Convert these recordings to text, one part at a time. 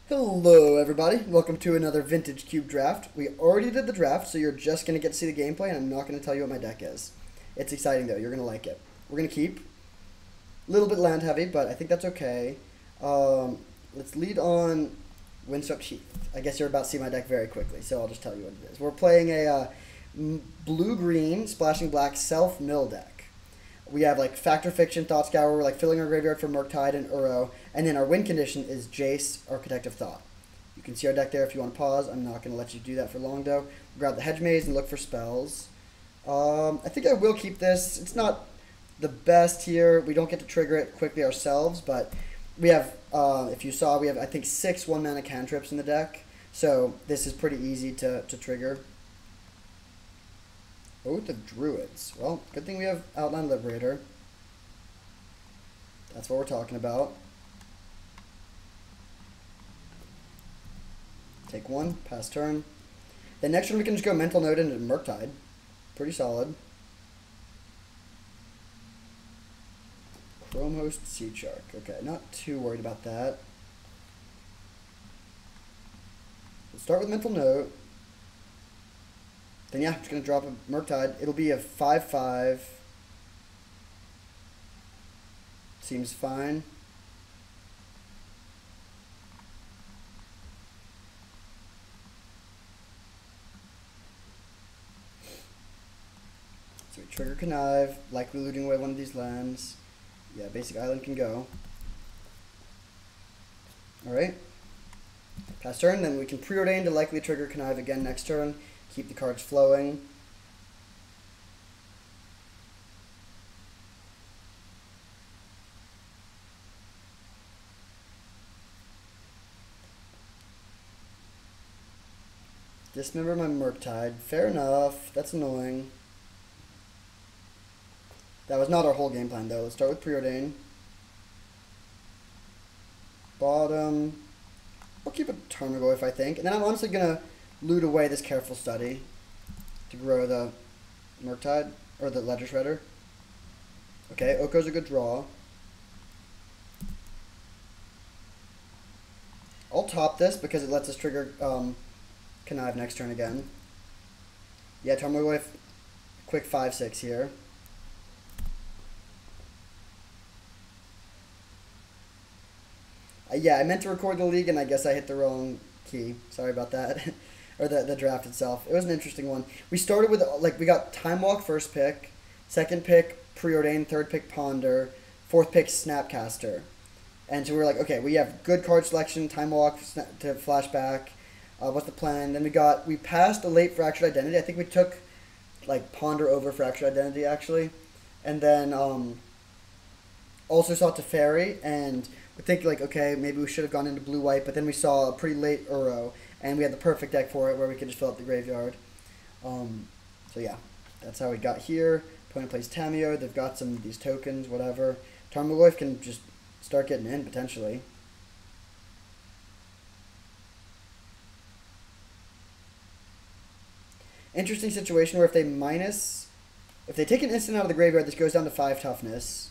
Hello everybody, welcome to another Vintage Cube draft. We already did the draft, so you're just going to get to see the gameplay, and I'm not going to tell you what my deck is. It's exciting though, you're going to like it. We're going to keep. A little bit land heavy, but I think that's okay. Let's lead on Windswept Heath. I guess you're about to see my deck very quickly, so I'll just tell you what it is. We're playing a blue-green, splashing black self-mill deck. We have like Factor Fiction, Thought Scour, we're like filling our graveyard for Murktide and Uro, and then our win condition is Jace, Architect of Thought. You can see our deck there if you want to pause. I'm not going to let you do that for long though. Grab the Hedge Maze and look for spells. I think I will keep this. It's not the best here. We don't get to trigger it quickly ourselves, but we have, if you saw, we have I think 6 1-mana cantrips in the deck, so this is pretty easy to trigger. Oath of Druids. Well, good thing we have Outland Liberator. That's what we're talking about. Take one, pass turn. Then next turn we can just go Mental Note into Murktide. Pretty solid. Chrome Host, Seedshark. Okay, not too worried about that. We'll start with Mental Note. Then yeah, I'm just going to drop a Murktide. It'll be a 5/5. Seems fine. So we trigger Connive, likely looting away one of these lands. Yeah, basic island can go. Alright. Pass turn, then we can preordain to likely trigger Connive again next turn. Keep the cards flowing. Dismember my Murktide. Fair enough. That's annoying. That was not our whole game plan though. Let's start with preordain. Bottom. I'll keep a Tarmogoyf, I think. And then I'm honestly going to loot away this Careful Study to grow the Murktide, or the Ledger Shredder. Okay, Oko's a good draw. I'll top this because it lets us trigger Connive next turn again. Yeah, Tarmogoyf, quick 5/6 here. Yeah, I meant to record the league and I guess I hit the wrong key. Sorry about that. Or the draft itself. It was an interesting one. We started with, like, we got Time Walk first pick, second pick Preordain, third pick Ponder, fourth pick Snapcaster. And so we were like, okay, we have good card selection, Time Walk to flashback. What's the plan? Then we passed a late Fractured Identity. I think we took, like, Ponder over Fractured Identity, actually. And then also saw Teferi, and we think, like, okay, maybe we should have gone into blue-white, but then we saw a pretty late Uro, and we had the perfect deck for it where we could just fill up the graveyard. So yeah, that's how we got here. Opponent plays Tamiyo. They've got some of these tokens, whatever. Tarmogoyf can just start getting in, potentially. Interesting situation where if they take an instant out of the graveyard, this goes down to 5 toughness.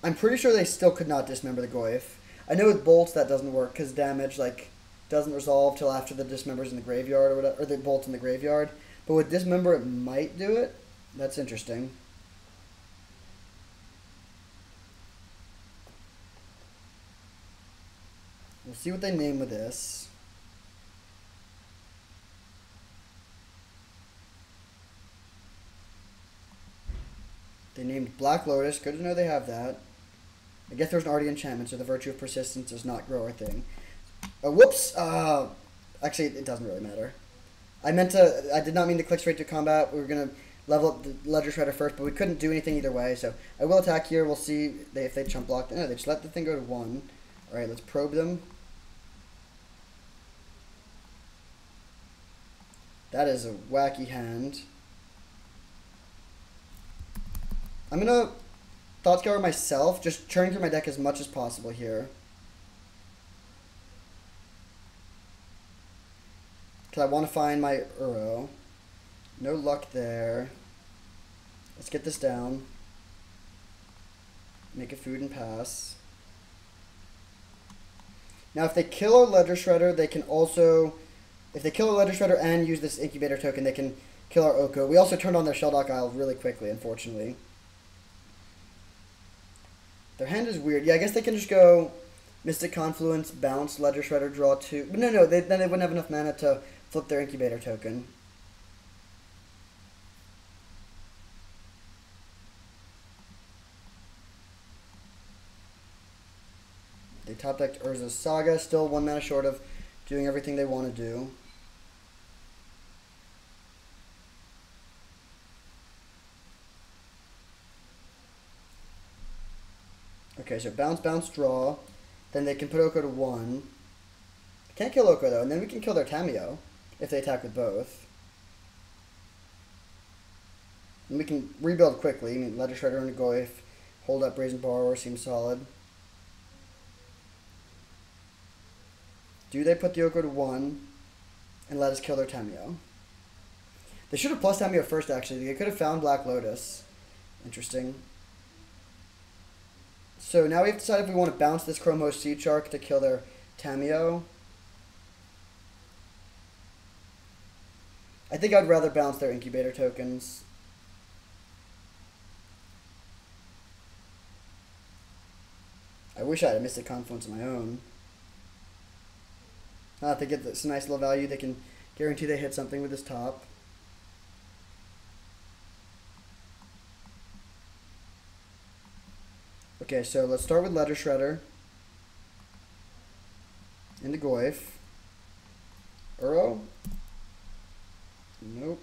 I'm pretty sure they still could not dismember the Goyf. I know with bolts that doesn't work because damage like doesn't resolve till after the dismember's in the graveyard or whatever, or the bolt's in the graveyard. But with dismember, it might do it. That's interesting. We'll see what they name with this. They named Black Lotus. Good to know they have that. I guess there's an already enchantment, so the Virtue of Persistence does not grow our thing. Whoops! Actually, it doesn't really matter. I did not mean to click straight to combat. We were going to level up the Ledger Shredder first, but we couldn't do anything either way, so I will attack here. We'll see if they chump block. No, they just let the thing go to 1. Alright, let's probe them. That is a wacky hand. I'm going to Thought Scour myself, just churning through my deck as much as possible here. Because I want to find my Uro. No luck there. Let's get this down. Make a food and pass. Now, if they kill our Ledger Shredder, they can also... If they kill our Ledger Shredder and use this Incubator token, they can kill our Oko. We also turned on their Shelldock Isle really quickly, unfortunately. Their hand is weird. Yeah, I guess they can just go Mystic Confluence, bounce, Ledger Shredder, draw 2. But no, then they wouldn't have enough mana to flip their Incubator token. They top decked Urza's Saga, still 1 mana short of doing everything they want to do. Okay, so bounce, bounce, draw. Then they can put Oko to 1. Can't kill Oko, though, and then we can kill their Tamiyo if they attack with both. And we can rebuild quickly. I mean, Ledger Shredder and Goyf. Hold up Brazen Borrower seems solid. Do they put the Oko to 1 and let us kill their Tamiyo? They should have plus Tamiyo first, actually. They could have found Black Lotus. Interesting. So now we have to decide if we want to bounce this Chromos Seed Shark to kill their Tamiyo. I think I'd rather bounce their Incubator tokens. I wish I had a Mystic Confluence of my own. If they get this nice little value, they can guarantee they hit something with this top. Okay, so let's start with Ledger Shredder. Into Goyf. Uro? Nope.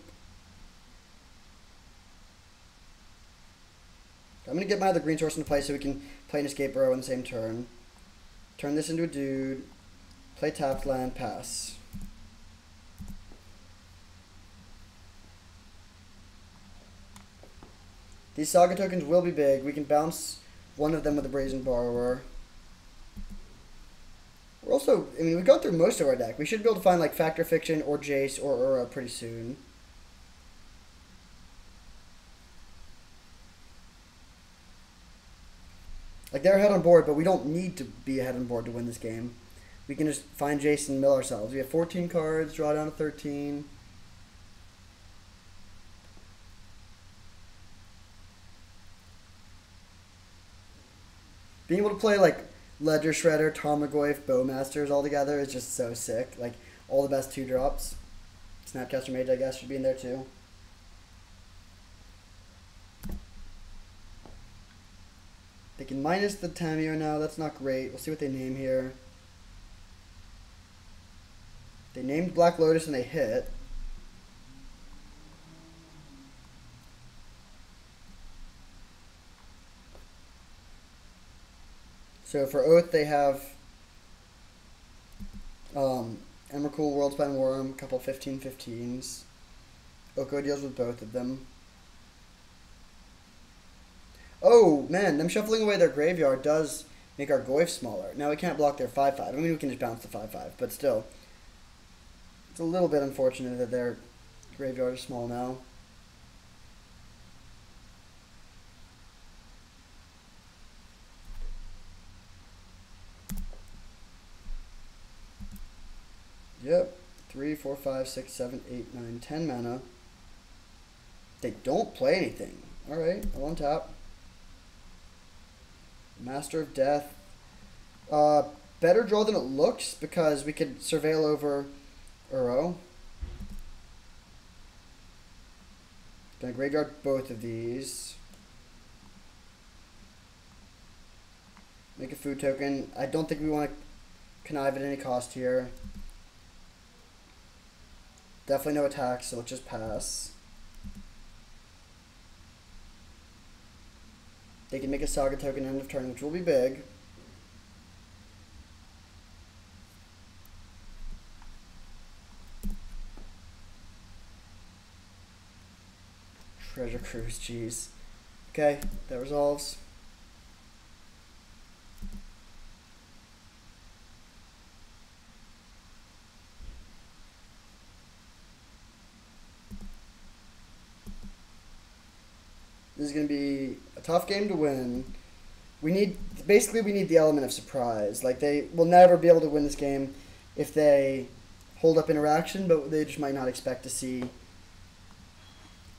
I'm going to get my other green source into play so we can play an Escape Uro in the same turn. Turn this into a dude. Play tapped land, pass. These Saga tokens will be big. We can bounce one of them with a Brazen Borrower. We're also, I mean, we've gone through most of our deck. We should be able to find like Factor Fiction or Jace or Uro pretty soon. Like, they're ahead on board, but we don't need to be ahead on board to win this game. We can just find Jace and mill ourselves. We have 14 cards, draw down to 13. Being able to play, like, Ledger Shredder, Tarmogoyf, Bowmasters all together is just so sick. Like, all the best 2-drops. Snapcaster Mage, I guess, should be in there, too. They can minus the Tamiyo now. That's not great. We'll see what they name here. They named Black Lotus and they hit. So for Oath, they have Emrakul, Worldspine Worm, a couple 15/15s. Oko deals with both of them. Oh, man, them shuffling away their graveyard does make our Goyf smaller. Now we can't block their 5/5. I mean, we can just bounce the 5/5, but still. It's a little bit unfortunate that their graveyard is small now. Yep. 3, 4, 5, 6, 7, 8, 9, 10 mana. They don't play anything. Alright, I'll untap. Master of Death. Better draw than it looks because we could surveil over Uro. Gonna graveyard both of these. Make a food token. I don't think we want to connive at any cost here. Definitely no attacks, so let's just pass. They can make a Saga token end of turn, which will be big. Treasure Cruise, jeez. Okay, that resolves. This is going to be a tough game to win. We need the element of surprise. Like, they will never be able to win this game if they hold up interaction, but they just might not expect to see the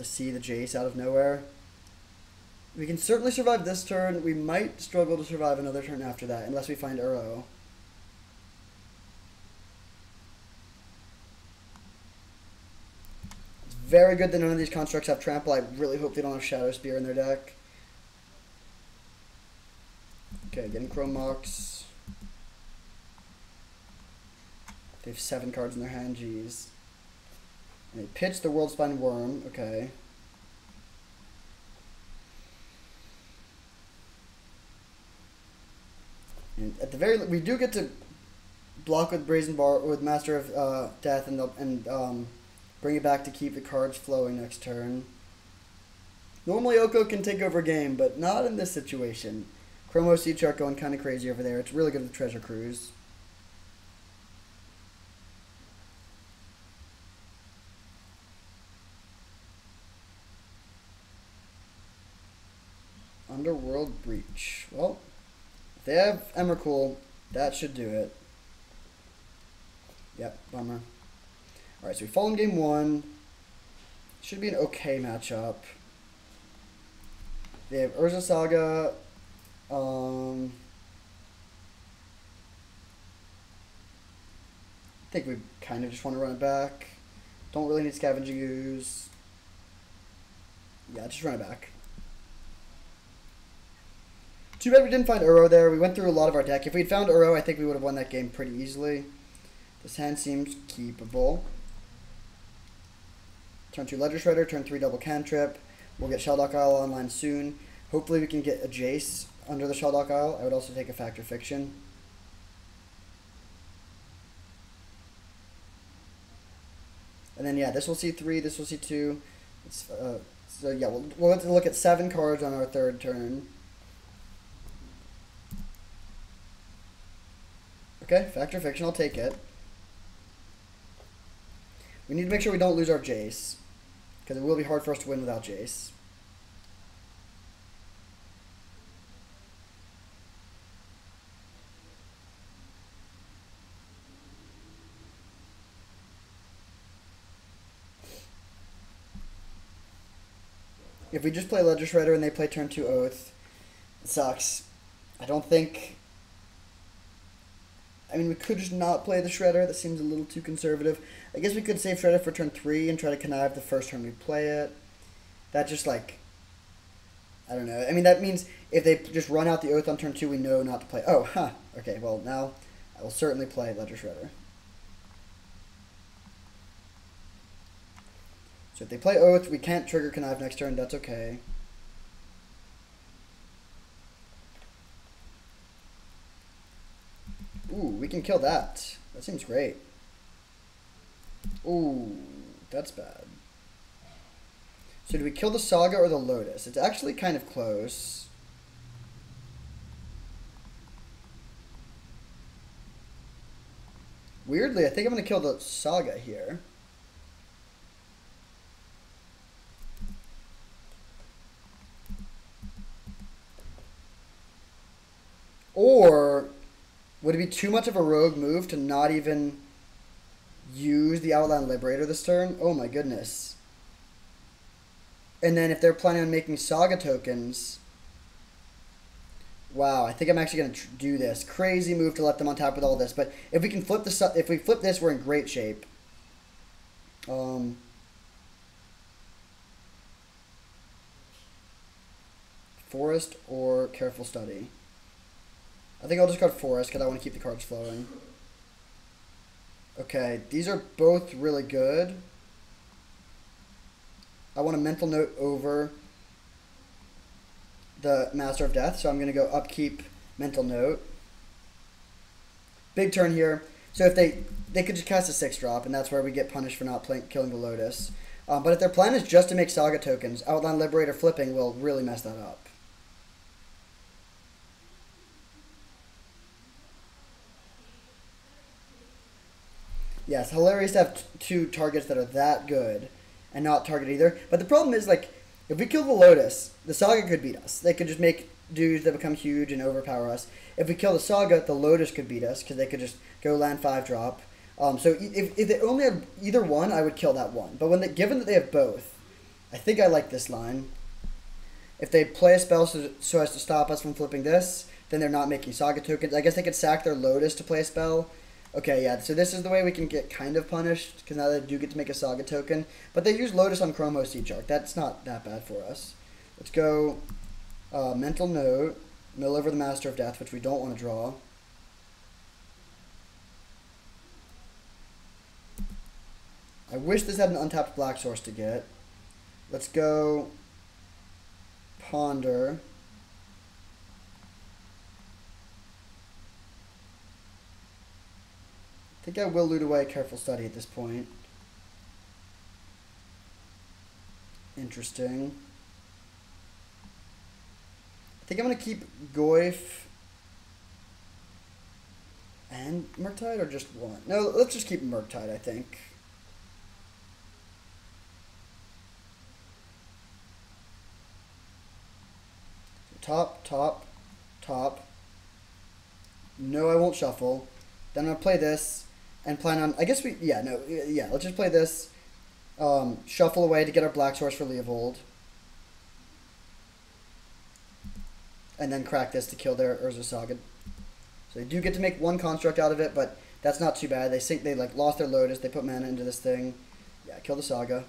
Jace out of nowhere. We can certainly survive this turn. We might struggle to survive another turn after that, unless we find Uro. It's very good that none of these constructs have trample. I really hope they don't have Shadow Spear in their deck. Okay, getting Chrome Mox. They have 7 cards in their hand, jeez. And they pitch the Worldspine Worm, okay. And at the very, we do get to block with Brazen Bar, with Master of Death, and bring it back to keep the cards flowing next turn. Normally Oko can take over game, but not in this situation. Chromo Sea Shark going kind of crazy over there. It's really good with Treasure Cruise. Underworld Breach. Well, if they have Emrakul, that should do it. Yep, bummer. Alright, so we fall in game 1. Should be an okay matchup. They have Urza Saga. I think we kind of just want to run it back. Don't really need Scavenging Ooze. Yeah, just run it back. Too bad we didn't find Uro there. We went through a lot of our deck. If we'd found Uro, I think we would have won that game pretty easily. This hand seems keepable. Turn 2 Ledger Shredder, turn 3 Double Cantrip. We'll get Shelldock Isle online soon. Hopefully we can get a Jace under the Shelldock Isle. I would also take a Factor Fiction. And then yeah, this will see 3, this will see 2. So yeah, we'll have to look at 7 cards on our third turn. Okay, Factor Fiction, I'll take it. We need to make sure we don't lose our Jace, because it will be hard for us to win without Jace. If we just play Ledger Shredder and they play turn 2 Oath, it sucks. I don't think... I mean, we could just not play the Shredder. That seems a little too conservative. I guess we could save Shredder for turn 3 and try to connive the first turn we play it. That just, like... I don't know. I mean, that means if they just run out the Oath on turn 2, we know not to play... Oh, huh. Okay, well, now I will certainly play Ledger Shredder. So if they play Oath, we can't trigger Connive next turn. That's okay. Ooh, we can kill that. That seems great. Ooh, that's bad. So do we kill the Saga or the Lotus? It's actually kind of close. Weirdly, I think I'm going to kill the Saga here. Or would it be too much of a rogue move to not even use the Outland Liberator this turn? Oh my goodness. And then if they're planning on making Saga tokens... Wow, I think I'm actually going to do this. Crazy move to let them on top with all this. But if we can flip this, if we flip this, we're in great shape. Forest or Careful Study? I think I'll just go Forest because I want to keep the cards flowing. Okay, these are both really good. I want a Mental Note over the Master of Death, so I'm going to go upkeep Mental Note. Big turn here. So if they could just cast a 6-drop, and that's where we get punished for not killing the Lotus. But if their plan is just to make Saga tokens, Outland Liberator flipping will really mess that up. Yeah, it's hilarious to have two targets that are that good and not target either. But the problem is, like, if we kill the Lotus, the Saga could beat us. They could just make dudes that become huge and overpower us. If we kill the Saga, the Lotus could beat us because they could just go land 5-drop. So if they only had either one, I would kill that one. But given that they have both, I think I like this line. If they play a spell so as to stop us from flipping this, then they're not making Saga tokens. I guess they could sack their Lotus to play a spell. Okay, yeah, so this is the way we can get kind of punished, because now they do get to make a Saga token. But they use Lotus on Chromos Siege Arc. That's not that bad for us. Let's go Mental Note, mill over the Master of Death, which we don't want to draw. I wish this had an untapped black source to get. Let's go Ponder. I think I will loot away Careful Study at this point. Interesting. I think I'm going to keep Goyf and Murktide, or just one? No, let's just keep Murktide, I think. Top, top, top. No, I won't shuffle. Then I'm going to play this and plan on... let's just play this. Shuffle away to get our black source for Leovold. And then crack this to kill their Urza Saga. So they do get to make one construct out of it, but that's not too bad. They lost their Lotus, they put mana into this thing. Yeah, kill the Saga.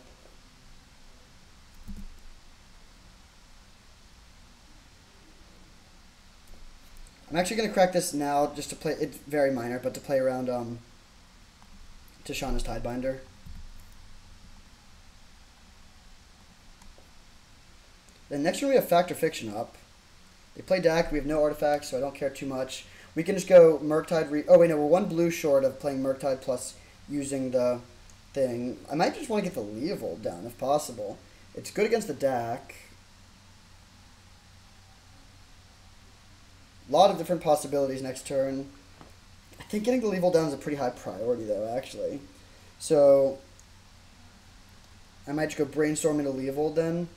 I'm actually going to crack this now just to play... It's very minor, but to play around Tishana's Tidebinder. Then next turn we have Fact or Fiction up. They play Dak, we have no artifacts, so I don't care too much. We can just go Murktide... Oh, wait, no, we're one blue short of playing Murktide plus using the thing. I might just want to get the Leovold down, if possible. It's good against the Dak. A lot of different possibilities next turn. I think getting the Leovold down is a pretty high priority, though, actually. So I might just go Brainstorm into Leovold then.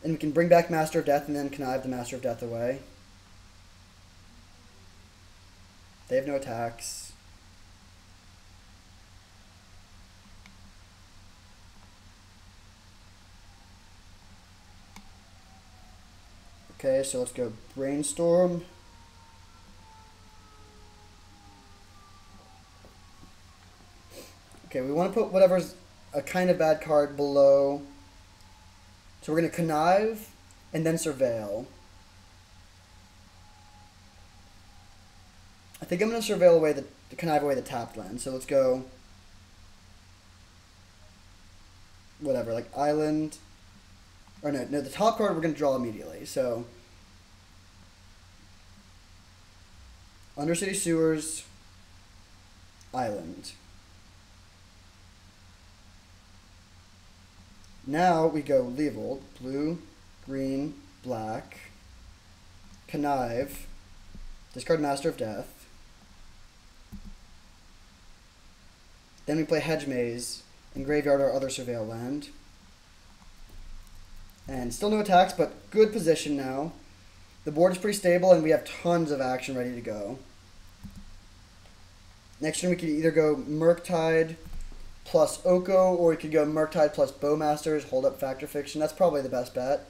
And we can bring back Master of Death and then connive the Master of Death away. They have no attacks. Okay, so let's go Brainstorm. Okay, we want to put whatever's a kind of bad card below. So we're going to Connive and then Surveil. I think I'm going to Surveil away Connive away the tapped land. So let's go whatever, like Island. Or no, the top card we're going to draw immediately. So Undercity Sewers, Island. Now we go Leovold, blue, green, black, Connive, discard Master of Death. Then we play Hedge Maze and graveyard our other Surveil land. And still no attacks, but good position now. The board is pretty stable and we have tons of action ready to go. Next turn we could either go Murktide plus Oko, or we could go Murktide plus Bowmasters, hold up Fact or Fiction. That's probably the best bet.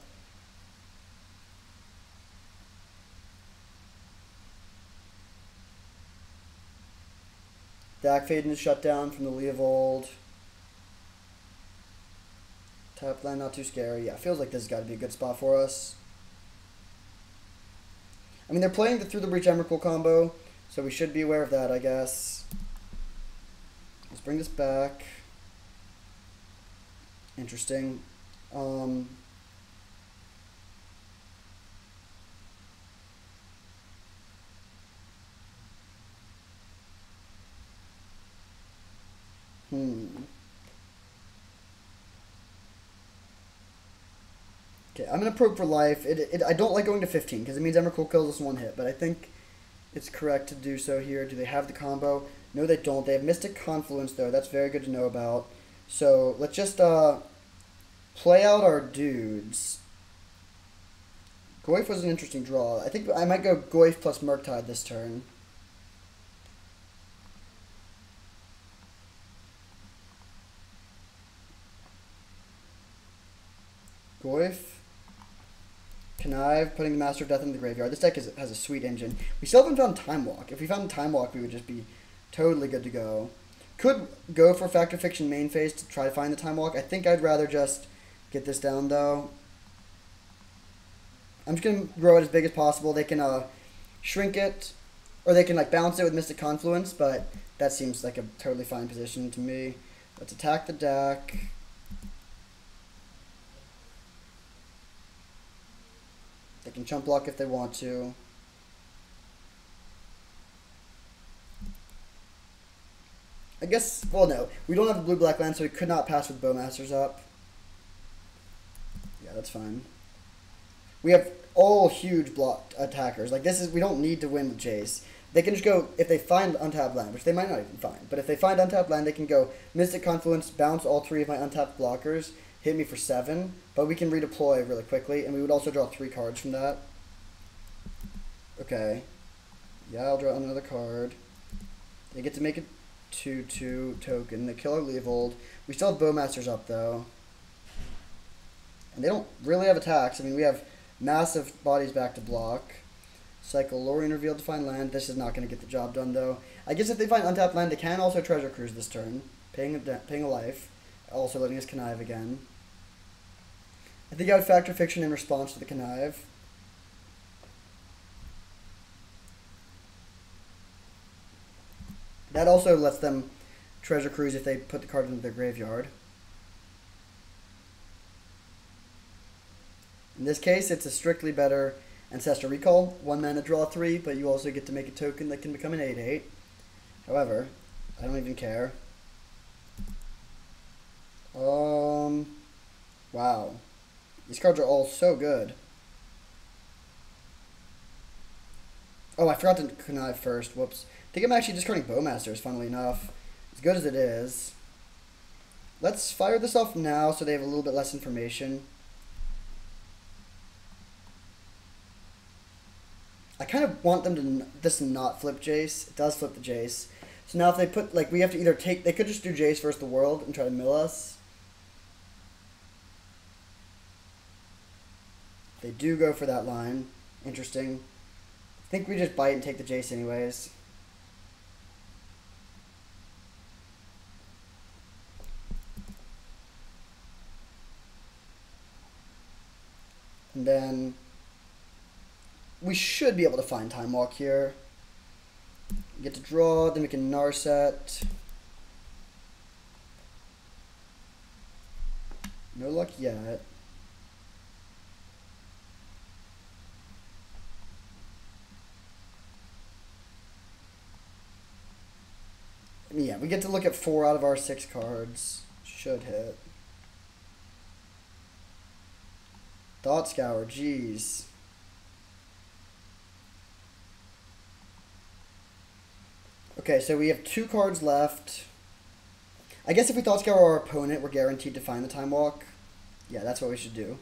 Dak Faden is shut down from the Leovold. Tap land, not too scary. Yeah, feels like this has got to be a good spot for us. I mean, they're playing the Through the Breach Emrakul combo, so we should be aware of that, I guess. Let's bring this back. Interesting. Okay, I'm going to probe for life. I don't like going to 15 because it means Emrakul kills us in one hit, but I think it's correct to do so here. Do they have the combo? No, they don't. They have Mystic Confluence, though. That's very good to know about. So let's just play out our dudes. Goyf was an interesting draw. I think I might go Goyf plus Murktide this turn. Goyf. Connive, putting the Master of Death in the graveyard. This deck has a sweet engine. We still haven't found Time Walk. If we found Time Walk, we would just be totally good to go. Could go for Fact or Fiction main phase to try to find the Time Walk. I think I'd rather just get this down, though. I'm just going to grow it as big as possible. They can shrink it, or they can like bounce it with Mystic Confluence, but that seems like a totally fine position to me. Let's attack the deck. They can chump block if they want to. I guess, well, no. We don't have a blue-black land, so we could not pass with Bowmasters up. Yeah, that's fine. We have all huge block attackers. Like, this is, we don't need to win with Jace. They can just go, if they find untapped land, which they might not even find, but if they find untapped land, they can go Mystic Confluence, bounce all 3 of my untapped blockers, hit me for 7, but we can redeploy really quickly, and we would also draw 3 cards from that. Okay. Yeah, I'll draw another card. They get to make a 2/2 token. They kill our Leovold. We still have Bowmasters up, though. And they don't really have attacks. I mean, we have massive bodies back to block. Cycle Lorien Reveal to find land. This is not going to get the job done, though. I guess if they find untapped land, they can also Treasure Cruise this turn, paying a life, also letting us Connive again. I think I would Fact or Fiction in response to the Connive. That also lets them Treasure Cruise if they put the card into their graveyard. In this case, it's a strictly better Ancestral Recall. 1 mana, draw 3, but you also get to make a token that can become an 8/8. However, I don't even care. Wow. These cards are all so good. Oh, I forgot to Connive first. Whoops. I think I'm actually discarding Bowmasters, funnily enough. As good as it is. Let's fire this off now so they have a little bit less information. I kind of want them to this not flip Jace. It does flip the Jace. So now if they put, like, we have to either take, they could just do Jace versus the world and try to mill us. They do go for that line. Interesting. I think we just bite and take the Jace anyways. And then we should be able to find Time Walk here. Get to draw, then we can Narset. No luck yet. Yeah, we get to look at 4 out of our 6 cards. Should hit. Thought Scour, jeez. Okay, so we have 2 cards left. I guess if we Thought Scour our opponent, we're guaranteed to find the Time Walk. Yeah, that's what we should do.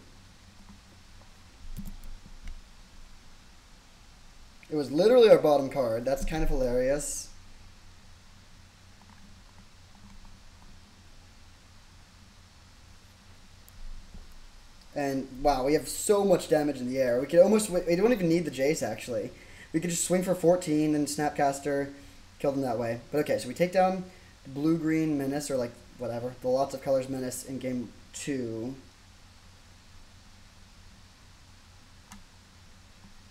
It was literally our bottom card. That's kind of hilarious. And wow, we have so much damage in the air. We could almost, we don't even need the Jace actually. We could just swing for 14 and Snapcaster, kill them that way. But okay, so we take down the blue-green Menace, or like whatever, the lots of colors Menace in game 2.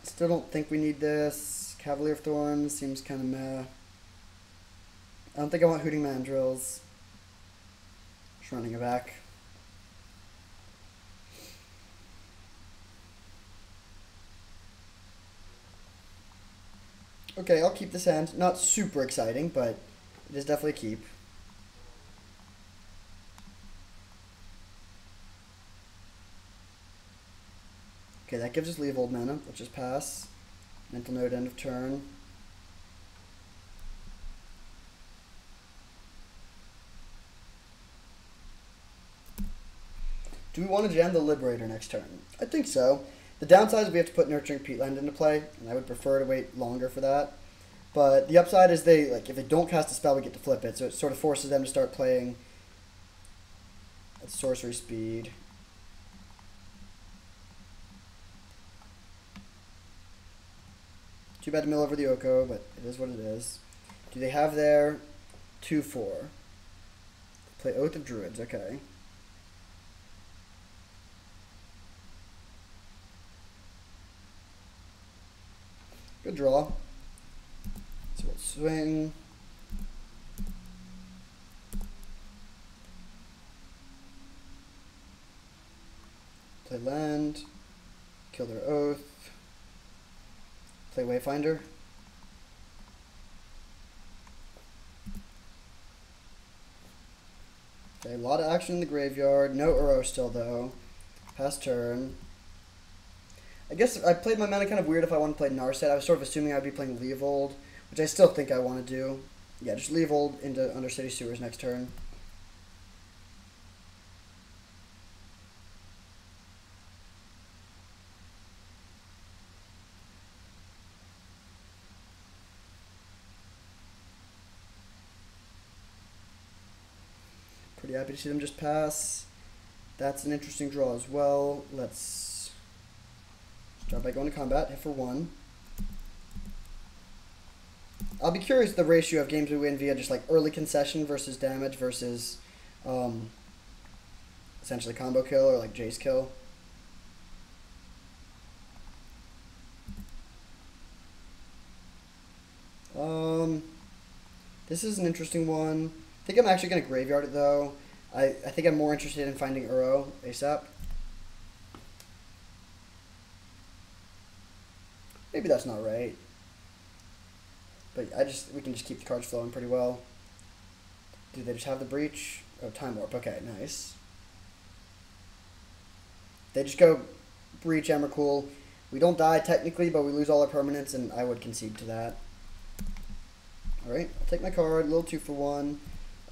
Still don't think we need this. Cavalier of Thorns seems kind of meh. I don't think I want Hooting Mandrills. Just running it back. Okay, I'll keep this hand. Not super exciting, but it is definitely a keep. Okay, that gives us Leovold mana. Let's just pass. Mental Note, end of turn. Do we want to jam the Liberator next turn? I think so. The downside is we have to put Nurturing Peatland into play, and I would prefer to wait longer for that. But the upside is if they don't cast a spell, we get to flip it, so it sort of forces them to start playing at sorcery speed. Too bad to mill over the Oko, but it is what it is. Do they have their 2/4? Play Oath of Druids, okay. Good draw. So we'll swing. Play land. Kill their Oath. Play Wayfinder. Okay, a lot of action in the graveyard. No Uro still, though. Pass turn. I guess I played my mana kind of weird if I want to play Narset. I was sort of assuming I'd be playing Leavold, which I still think I want to do. Yeah, just Leavold into Undercity Sewers next turn. Pretty happy to see them just pass. That's an interesting draw as well. Let's start by going to combat, hit for 1. I'll be curious the ratio of games we win via just like early concession versus damage versus essentially combo kill or like Jace kill. This is an interesting one. I think I'm actually going to graveyard it though. I think I'm more interested in finding Uro ASAP. Maybe that's not right. But we can just keep the cards flowing pretty well. Do they just have the Breach? Oh, Time Warp. Okay, nice. They just go Breach, Emrakul. We don't die technically, but we lose all our permanents, and I would concede to that. Alright, I'll take my card, a little 2 for 1.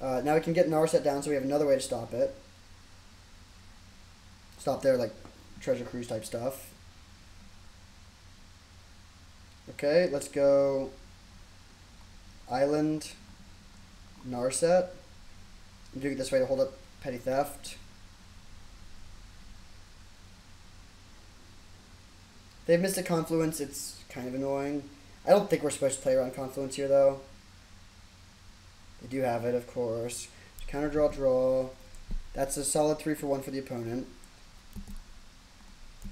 Now we can get Narset down, so we have another way to stop it. Stop their, like, Treasure Cruise type stuff. Okay, let's go Island, Narset. I'm doing it this way to hold up Petty Theft. They've missed a Confluence, it's kind of annoying. I don't think we're supposed to play around Confluence here, though. They do have it, of course. Counter draw, draw. That's a solid 3 for 1 for the opponent.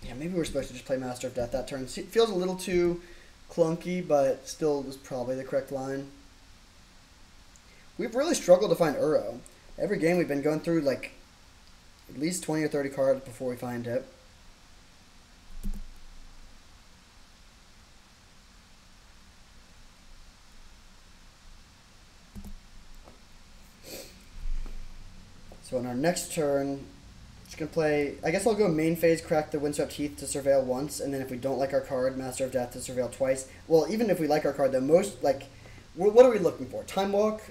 Yeah, maybe we're supposed to just play Master of Death that turn. It feels a little too clunky, but still was probably the correct line. We've really struggled to find Uro. Every game we've been going through like at least 20 or 30 cards before we find it. So on our next turn, just going to play, I guess I'll go main phase, crack the Windswept Heath to surveil once, and then if we don't like our card, Master of Death to surveil twice. Well, even if we like our card, the most, like, what are we looking for? Time Walk,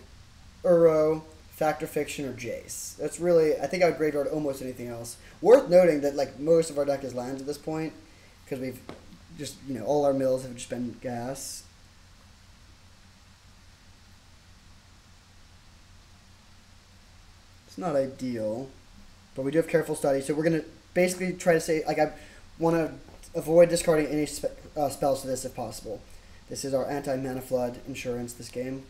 Uro, Fact or Fiction, or Jace. That's really, I think I would graveyard almost anything else. Worth noting that, like, most of our deck is lands at this point, because we've just, you know, all our mills have just been gas. Not ideal, but we do have Careful Study, so we're going to basically try to say, like, I want to avoid discarding any spells to this if possible. This is our anti-mana flood insurance this game.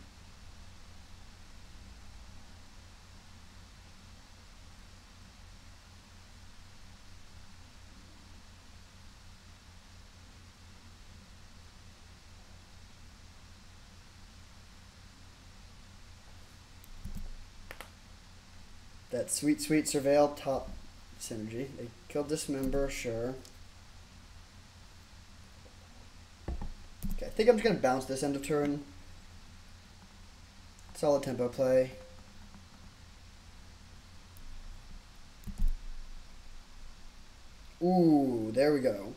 That sweet, sweet Surveil top synergy. They killed Dismember, sure. Okay, I think I'm just going to bounce this end of turn. Solid tempo play. Ooh, there we go.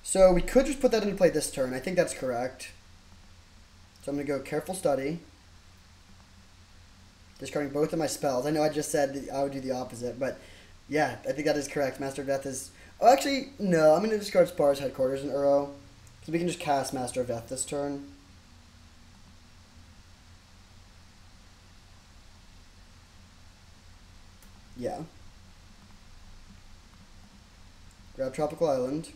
So we could just put that into play this turn. I think that's correct. So I'm going to go Careful Study. Discarding both of my spells. I know I just said that I would do the opposite, but yeah, I think that is correct. Master of Death is Oh, actually, no. I'm going to discard Spar's Headquarters in Uro. Because we can just cast Master of Death this turn. Yeah. Grab Tropical Island.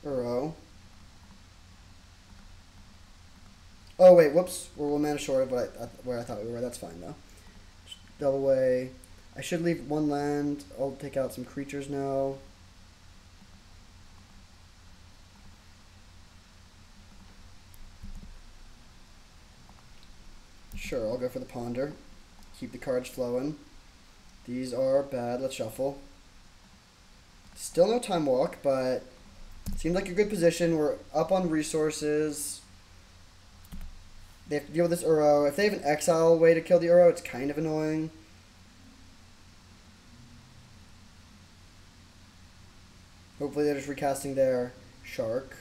Uro. Oh, wait, whoops. We're 1 mana short of where I thought we were. That's fine, though. Just double away. I should leave 1 land. I'll take out some creatures now. Sure, I'll go for the Ponder. Keep the cards flowing. These are bad. Let's shuffle. Still no Time Walk, but seems like a good position. We're up on resources. They have to deal with this Uro. If they have an exile way to kill the Uro, it's kind of annoying. Hopefully they're just recasting their Shark.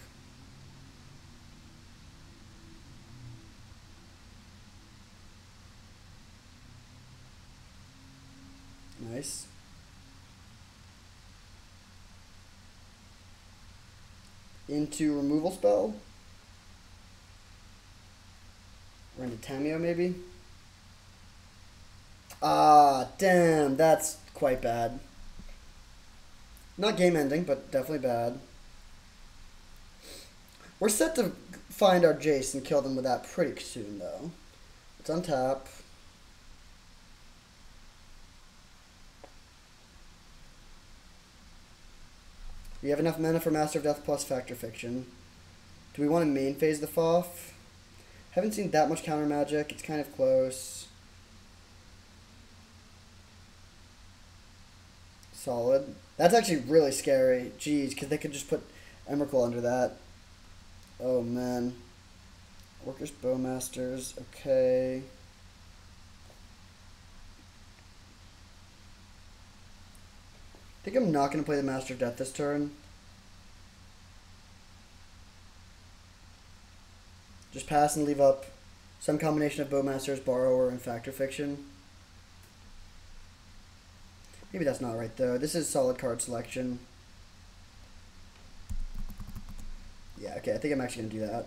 Nice. Into removal spell. Or into Tameo, maybe? Ah, damn, that's quite bad. Not game ending, but definitely bad. We're set to find our Jace and kill them with that pretty soon, though. Let's untap. We have enough mana for Master of Death plus Factor Fiction. Do we want to main phase the FOF? Haven't seen that much counter magic. It's kind of close. Solid. That's actually really scary. Jeez, because they could just put Emrakul under that. Oh, man. Orcish Bowmasters. Okay. I think I'm not going to play the Master of Death this turn. Just pass and leave up some combination of Bowmasters, Borrower, and Factor Fiction. Maybe that's not right, though. This is solid card selection. Yeah, okay, I think I'm actually going to do that.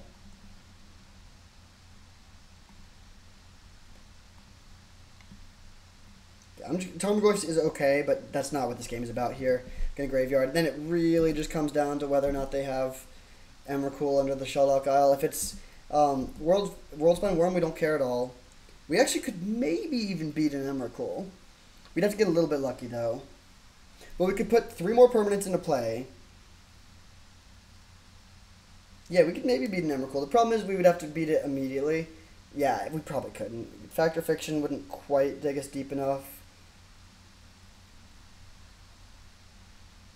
Tarmogoyf is okay, but that's not what this game is about here. Gonna Graveyard. Then it really just comes down to whether or not they have Emrakul under the Shelldock Isle. If it's Worldspine Worm, we don't care at all. We actually could maybe even beat an Emrakul. We'd have to get a little bit lucky, though. But we could put 3 more permanents into play. Yeah, we could maybe beat an Emrakul. The problem is we would have to beat it immediately. Yeah, we probably couldn't. Factor Fiction wouldn't quite dig us deep enough.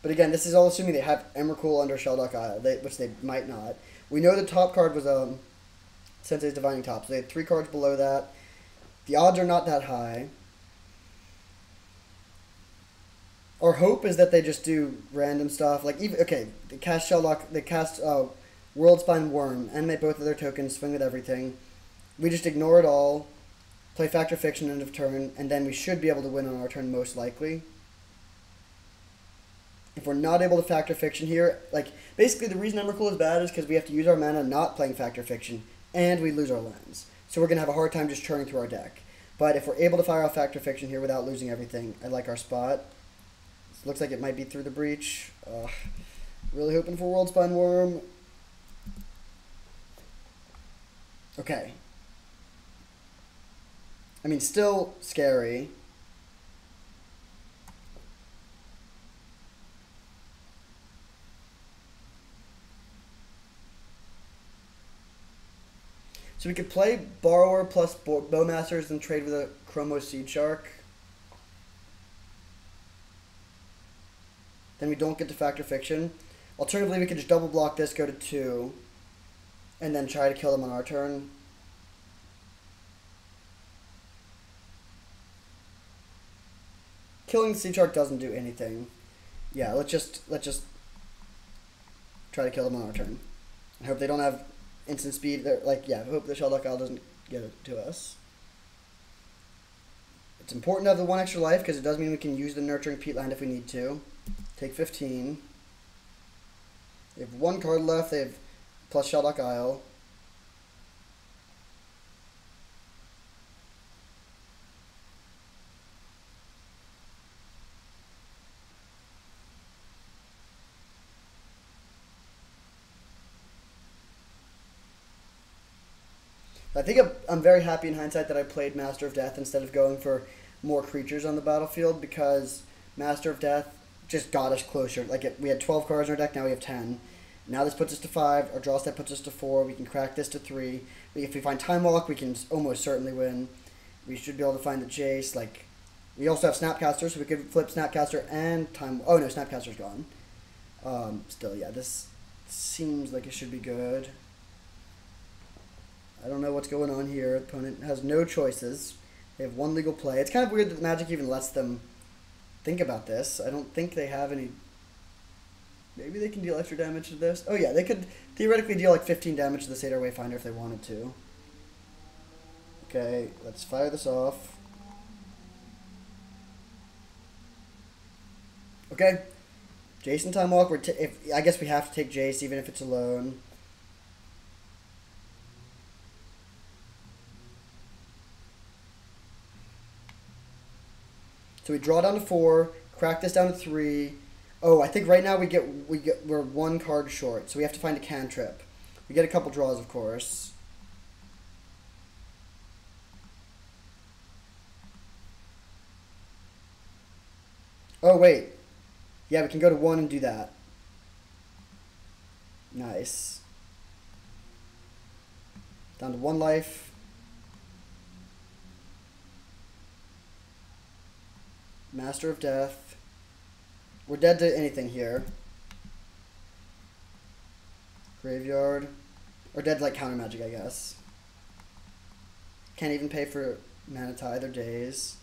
But again, this is all assuming they have Emrakul under Shelldock Isle, which they might not. We know the top card was Sensei's Divining Top, so they had 3 cards below that. The odds are not that high. Our hope is that they just do random stuff. Like, even okay, they cast Shelldock, they cast Worldspine Worm, animate both of their tokens, swing with everything. We just ignore it all, play Factor Fiction end of turn, and then we should be able to win on our turn most likely. If we're not able to Factor Fiction here, like, basically the reason Emrakul is bad is because we have to use our mana not playing Factor Fiction, and we lose our lands. So we're going to have a hard time just churning through our deck. But if we're able to fire off Factor Fiction here without losing everything, I like our spot. This looks like it might be through the breach. Really hoping for Worldspine Worm. Okay. I mean, still scary. So we could play Borrower plus Bowmasters and trade with a Chromos Seed Shark. Then we don't get to Factor Fiction. Alternatively, we could just double block this, go to 2, and then try to kill them on our turn. Killing the Seed Shark doesn't do anything. Yeah, let's just try to kill them on our turn. I hope they don't have instant speed. They're like, yeah, I hope the Shelldock Isle doesn't get it to us. It's important to have the 1 extra life because it does mean we can use the Nurturing Peatland if we need to. Take 15. They have 1 card left. They have plus Sheldock Isle. I think I'm very happy in hindsight that I played Master of Death instead of going for more creatures on the battlefield, because Master of Death just got us closer. Like, we had 12 cards in our deck, now we have 10. Now this puts us to 5, our draw step puts us to 4, we can crack this to 3. If we find Time Walk, we can almost certainly win. We should be able to find the Jace. Like, we also have Snapcaster, so we could flip Snapcaster and Time... Oh no, Snapcaster's gone. Still, yeah, this seems like it should be good. I don't know what's going on here. The opponent has no choices. They have 1 legal play. It's kind of weird that Magic even lets them think about this. I don't think they have any... Maybe they can deal extra damage to this. Oh yeah, they could theoretically deal like 15 damage to the Satyr Wayfinder if they wanted to. Okay, let's fire this off. Okay. Jason Time Walk. I guess we have to take Jace even if it's alone. So we draw down to 4, crack this down to 3. Oh, I think right now we're 1 card short, so we have to find a cantrip. We get a couple draws, of course. Oh wait, yeah, we can go to 1 and do that. Nice. Down to 1 life. Master of Death. We're dead to anything here. Graveyard. Or dead to like counter magic, I guess. Can't even pay for mana to either days.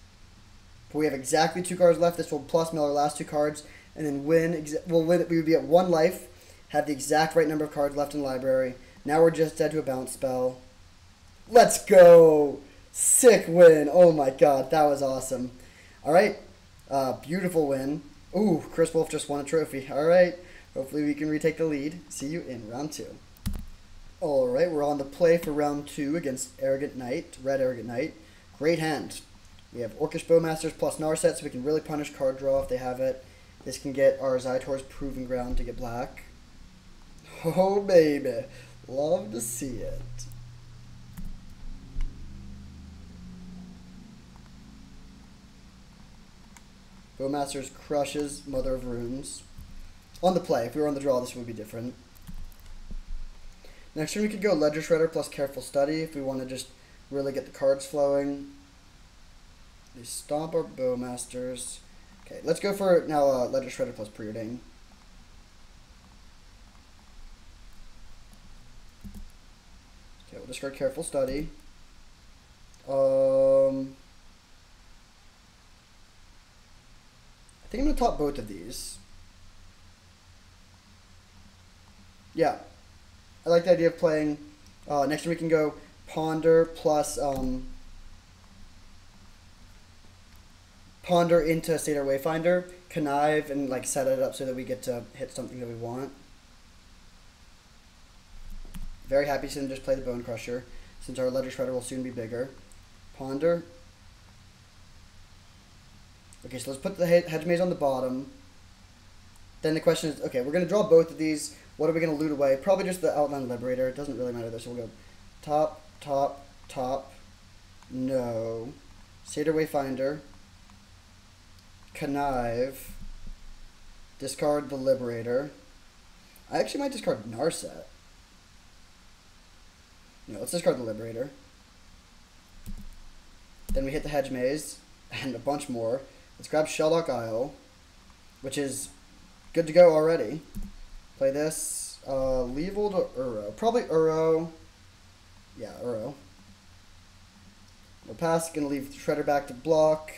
But we have exactly 2 cards left. This will plus mill our last 2 cards and then win. We'll win. We would be at 1 life. Have the exact right number of cards left in the library. Now we're just dead to a bounce spell. Let's go! Sick win. Oh my god, that was awesome. Alright. Beautiful win. Ooh, Chris Wolf just won a trophy. Alright. Hopefully we can retake the lead. See you in round 2. Alright, we're on the play for round 2 against Arrogant Knight. Red Arrogant Knight. Great hand. We have Orcish Bowmasters plus Narset, so we can really punish card draw if they have it. This can get our Zytor's Proving Ground to get black. Oh, baby. Love to see it. Bowmasters crushes Mother of Runes. On the play. If we were on the draw, this would be different. Next turn, we could go Ledger Shredder plus Careful Study if we want to just really get the cards flowing. They stomp our Bowmasters. Okay, let's go for now Ledger Shredder plus Preordain. Okay, we'll discard Careful Study. I think I'm going to top both of these. Yeah. I like the idea of playing... next turn we can go Ponder plus... Ponder into Satyr Wayfinder, Connive, and like set it up so that we get to hit something that we want. Very happy to just play the Bone Crusher, since our Ledger Shredder will soon be bigger. Ponder. Okay, so let's put the Hedge Maze on the bottom. Then the question is, okay, we're going to draw both of these. What are we going to loot away? Probably just the Outland Liberator. It doesn't really matter though, so we'll go top, top, top. No. Satyr Wayfinder. Connive. Discard the Liberator. I actually might discard Narset. No, let's discard the Liberator. Then we hit the Hedge Maze, and a bunch more. Let's grab Sheldock Isle, which is good to go already. Play this. Level to Uro. Probably Uro. Yeah, Uro. We'll pass. Gonna leave Shredder back to block.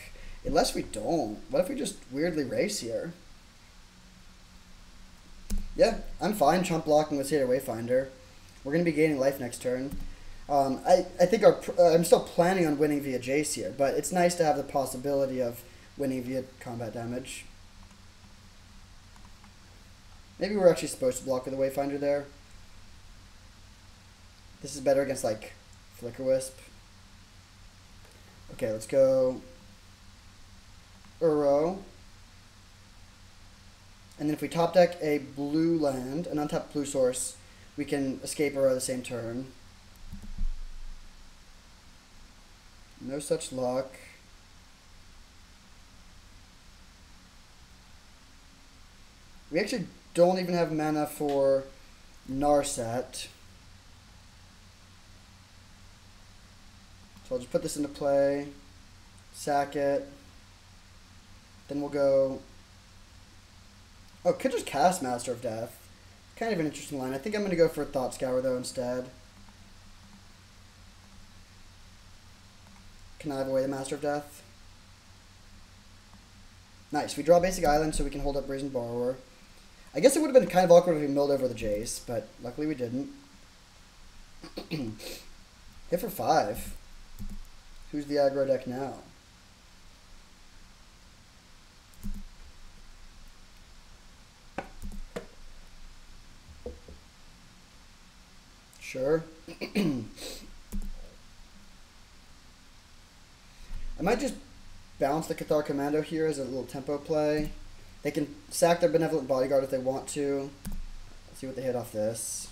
Unless we don't. What if we just weirdly race here? Yeah, I'm fine chump blocking with Satyr Wayfinder. We're going to be gaining life next turn. I think I'm still planning on winning via Jace here, but it's nice to have the possibility of winning via combat damage. Maybe we're actually supposed to block with the Wayfinder there. This is better against, like, Flicker Wisp. Okay, let's go Uro. And then if we top deck a blue land, an untapped blue source, we can escape Uro the same turn. No such luck. We actually don't even have mana for Narset. So I'll just put this into play, sack it, then we'll go... Oh, could just cast Master of Death. Kind of an interesting line. I think I'm going to go for Thought Scour, though, instead. Connive away the Master of Death. Nice. We draw basic island so we can hold up Brazen Borrower. I guess it would have been kind of awkward if we milled over the Jace, but luckily we didn't. Hit for 5. Who's the aggro deck now? Sure. I might just bounce the Cathar Commando here as a little tempo play. They can sack their Benevolent Bodyguard if they want to. Let's see what they hit off this.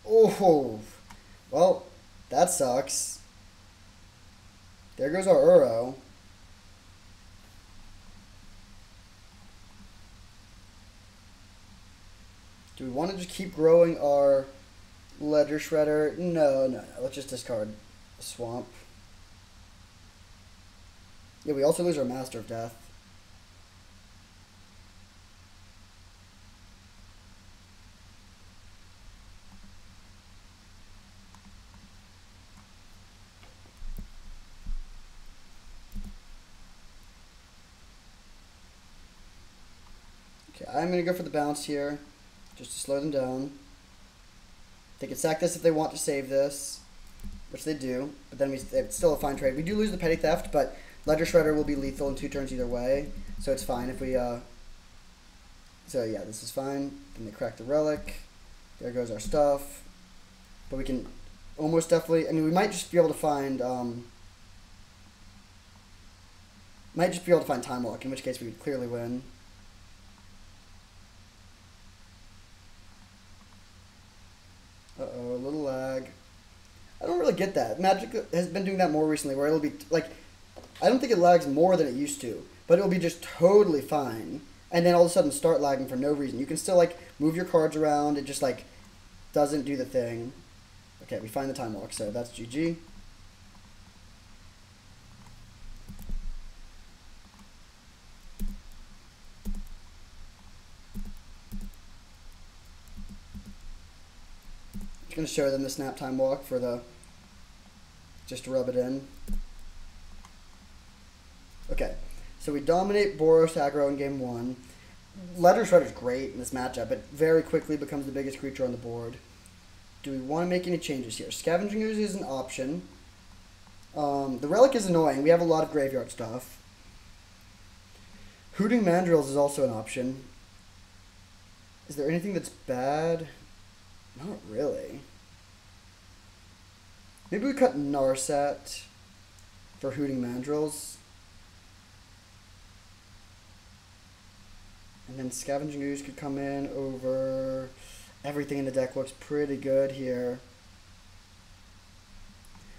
Oh, well, that sucks. There goes our Uro. Do we want to just keep growing our Ledger Shredder? No. Let's just discard a Swamp. Yeah, we also lose our Master of Death. Okay, I'm going to go for the bounce here, just to slow them down. They can sack this if they want to save this, which they do, but then it's still a fine trade. We do lose the Petty Theft, but Ledger Shredder will be lethal in 2 turns either way, so it's fine if we, so yeah, this is fine. Then they crack the Relic. There goes our stuff. But we can almost definitely, I mean, we might just be able to find, Time Walk, in which case we would clearly win. Uh-oh, a little lag. I don't really get that. Magic has been doing that more recently, where it'll be, like, I don't think it lags more than it used to, but it'll be just totally fine, and then all of a sudden start lagging for no reason. You can still, like, move your cards around, it just, like, doesn't do the thing. Okay, we find the Time Walk, so that's GG. Just going to show them the Snap Time Walk for the, just to rub it in. Okay, so we dominate Boros aggro in game 1. Ledger Shredder's great in this matchup. It very quickly becomes the biggest creature on the board. Do we want to make any changes here? Scavenging Ooze is an option. The Relic is annoying. We have a lot of graveyard stuff. Hooting Mandrills is also an option. Is there anything that's bad? Not really. Maybe we cut Narset for Hooting Mandrills. And then Scavenging Ooze could come in over... Everything in the deck looks pretty good here.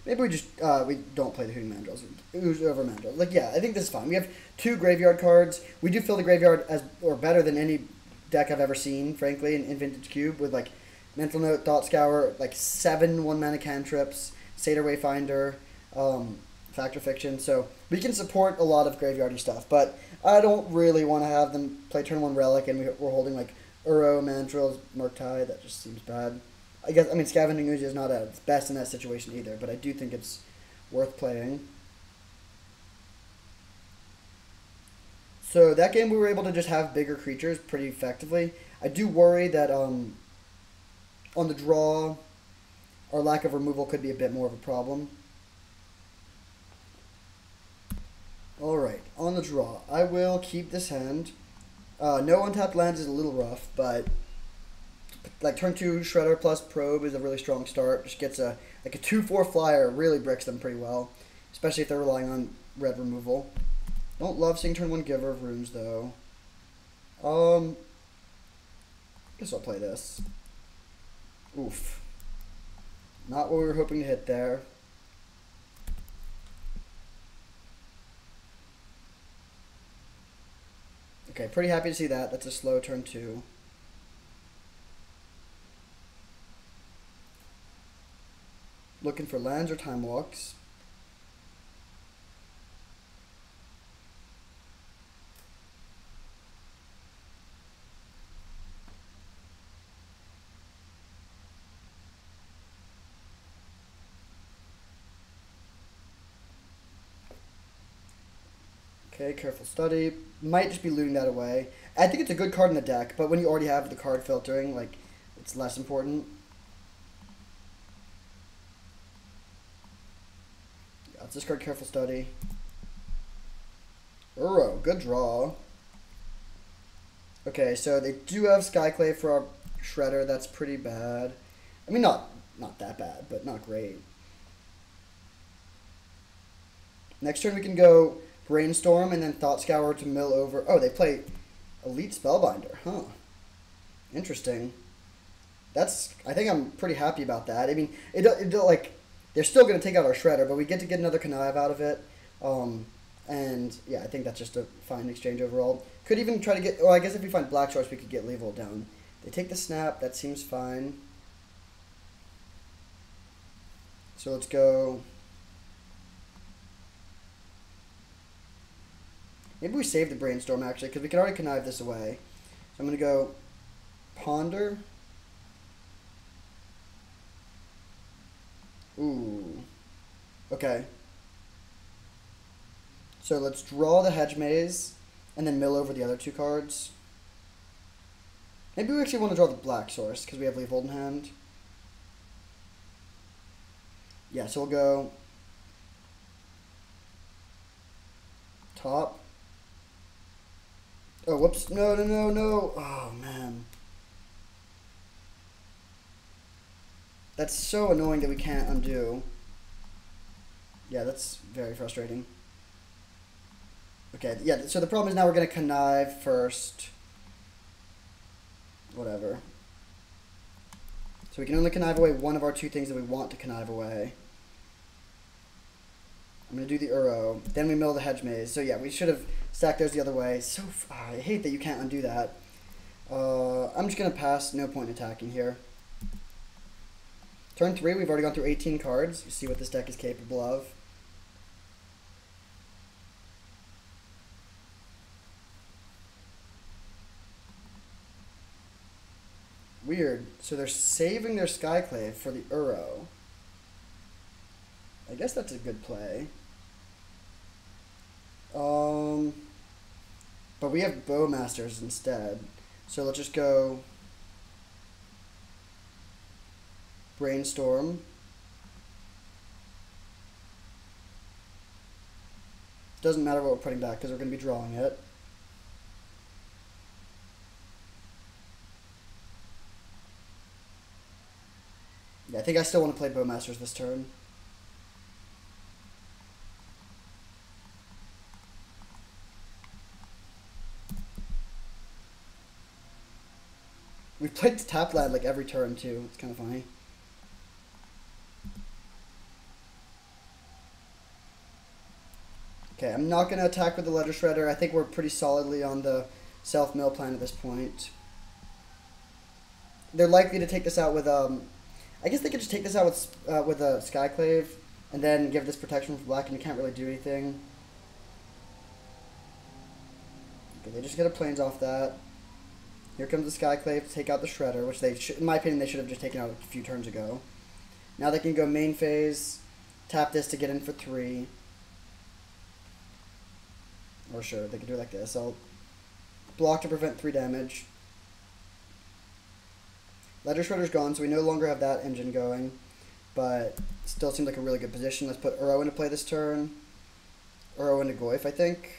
Maybe we just, we don't play the Hooting Mandrills. Ooze over Mandrills. Like, yeah, I think this is fine. We have 2 graveyard cards. We do fill the graveyard as, or better than any deck I've ever seen, frankly, in Vintage Cube, with, like, Mental Note, Thought Scour, like, 7 1-mana cantrips, Satyr Wayfinder, Factor Fiction. So we can support a lot of graveyardy stuff, but I don't really want to have them play turn 1 Relic and we're holding, like, Uro, Mandrills, Murktide. That just seems bad. I mean, Scavenging Ooze is not at its best in that situation either, but I do think it's worth playing. So that game we were able to just have bigger creatures pretty effectively. I do worry that on the draw, our lack of removal could be a bit more of a problem. Alright, on the draw. I will keep this hand. No untapped lands is a little rough, but like turn 2 Shredder plus Probe is a really strong start. Just gets a 2/4 flyer, really bricks them pretty well, especially if they're relying on red removal. Don't love seeing turn 1 Giver of Runes though. Guess I'll play this. Oof. Not what we were hoping to hit there. Okay, pretty happy to see that. That's a slow turn 2. Looking for lands or time walks. Okay, Careful Study. Might just be looting that away. I think it's a good card in the deck, but when you already have the card filtering, like, it's less important. Yeah, let's discard Careful Study. Uro, good draw. Okay, so they do have Skyclave for our Shredder. That's pretty bad. I mean, not that bad, but not great. Next turn we can go Brainstorm and then Thought Scour to mill over. Oh, they play Elite Spellbinder, huh? Interesting. I think I'm pretty happy about that. I mean, it like they're still going to take out our Shredder, but we get to get another Connive out of it. And yeah, I think that's just a fine exchange overall. Could even try to get. Oh, I guess if we find Black Source, we could get Level down. They take the Snap. That seems fine. So let's go. Maybe we save the Brainstorm, actually, because we can already connive this away. So I'm going to go Ponder. Ooh. Okay. So let's draw the Hedge Maze, and then mill over the other 2 cards. Maybe we actually want to draw the Black Source, because we have Leavehold in hand. Yeah, so we'll go top. Oh, whoops. No. Oh, man. That's so annoying that we can't undo. Yeah, that's very frustrating. Okay, yeah, so the problem is now we're going to connive first. Whatever. So we can only connive away one of our 2 things that we want to connive away. I'm going to do the Uro. Then we mill the Hedge Maze. So yeah, we should have stacked those the other way. So I hate that you can't undo that. I'm just going to pass. No point in attacking here. Turn 3, we've already gone through 18 cards. You see what this deck is capable of. Weird. So they're saving their Skyclave for the Uro. I guess that's a good play. But we have Bowmasters instead. So let's just go Brainstorm. Doesn't matter what we're putting back because we're going to be drawing it. Yeah, I think I still want to play Bowmasters this turn. We've played tap land like every turn too. It's kind of funny. Okay, I'm not going to attack with the Ledger Shredder. I think we're pretty solidly on the self-mill plan at this point. They're likely to take this out with, I guess they could just take this out with a Skyclave and then give this protection for black and you can't really do anything. Okay, they just get a Plains off that. Here comes the Skyclave to take out the Shredder, which they should, in my opinion, they should have just taken out a few turns ago. Now they can go main phase, tap this to get in for 3. Or sure, they can do it like this. I'll block to prevent 3 damage. Ledger Shredder's gone, so we no longer have that engine going. but still seems like a really good position. Let's put Uro into play this turn. Uro into Goyf, I think.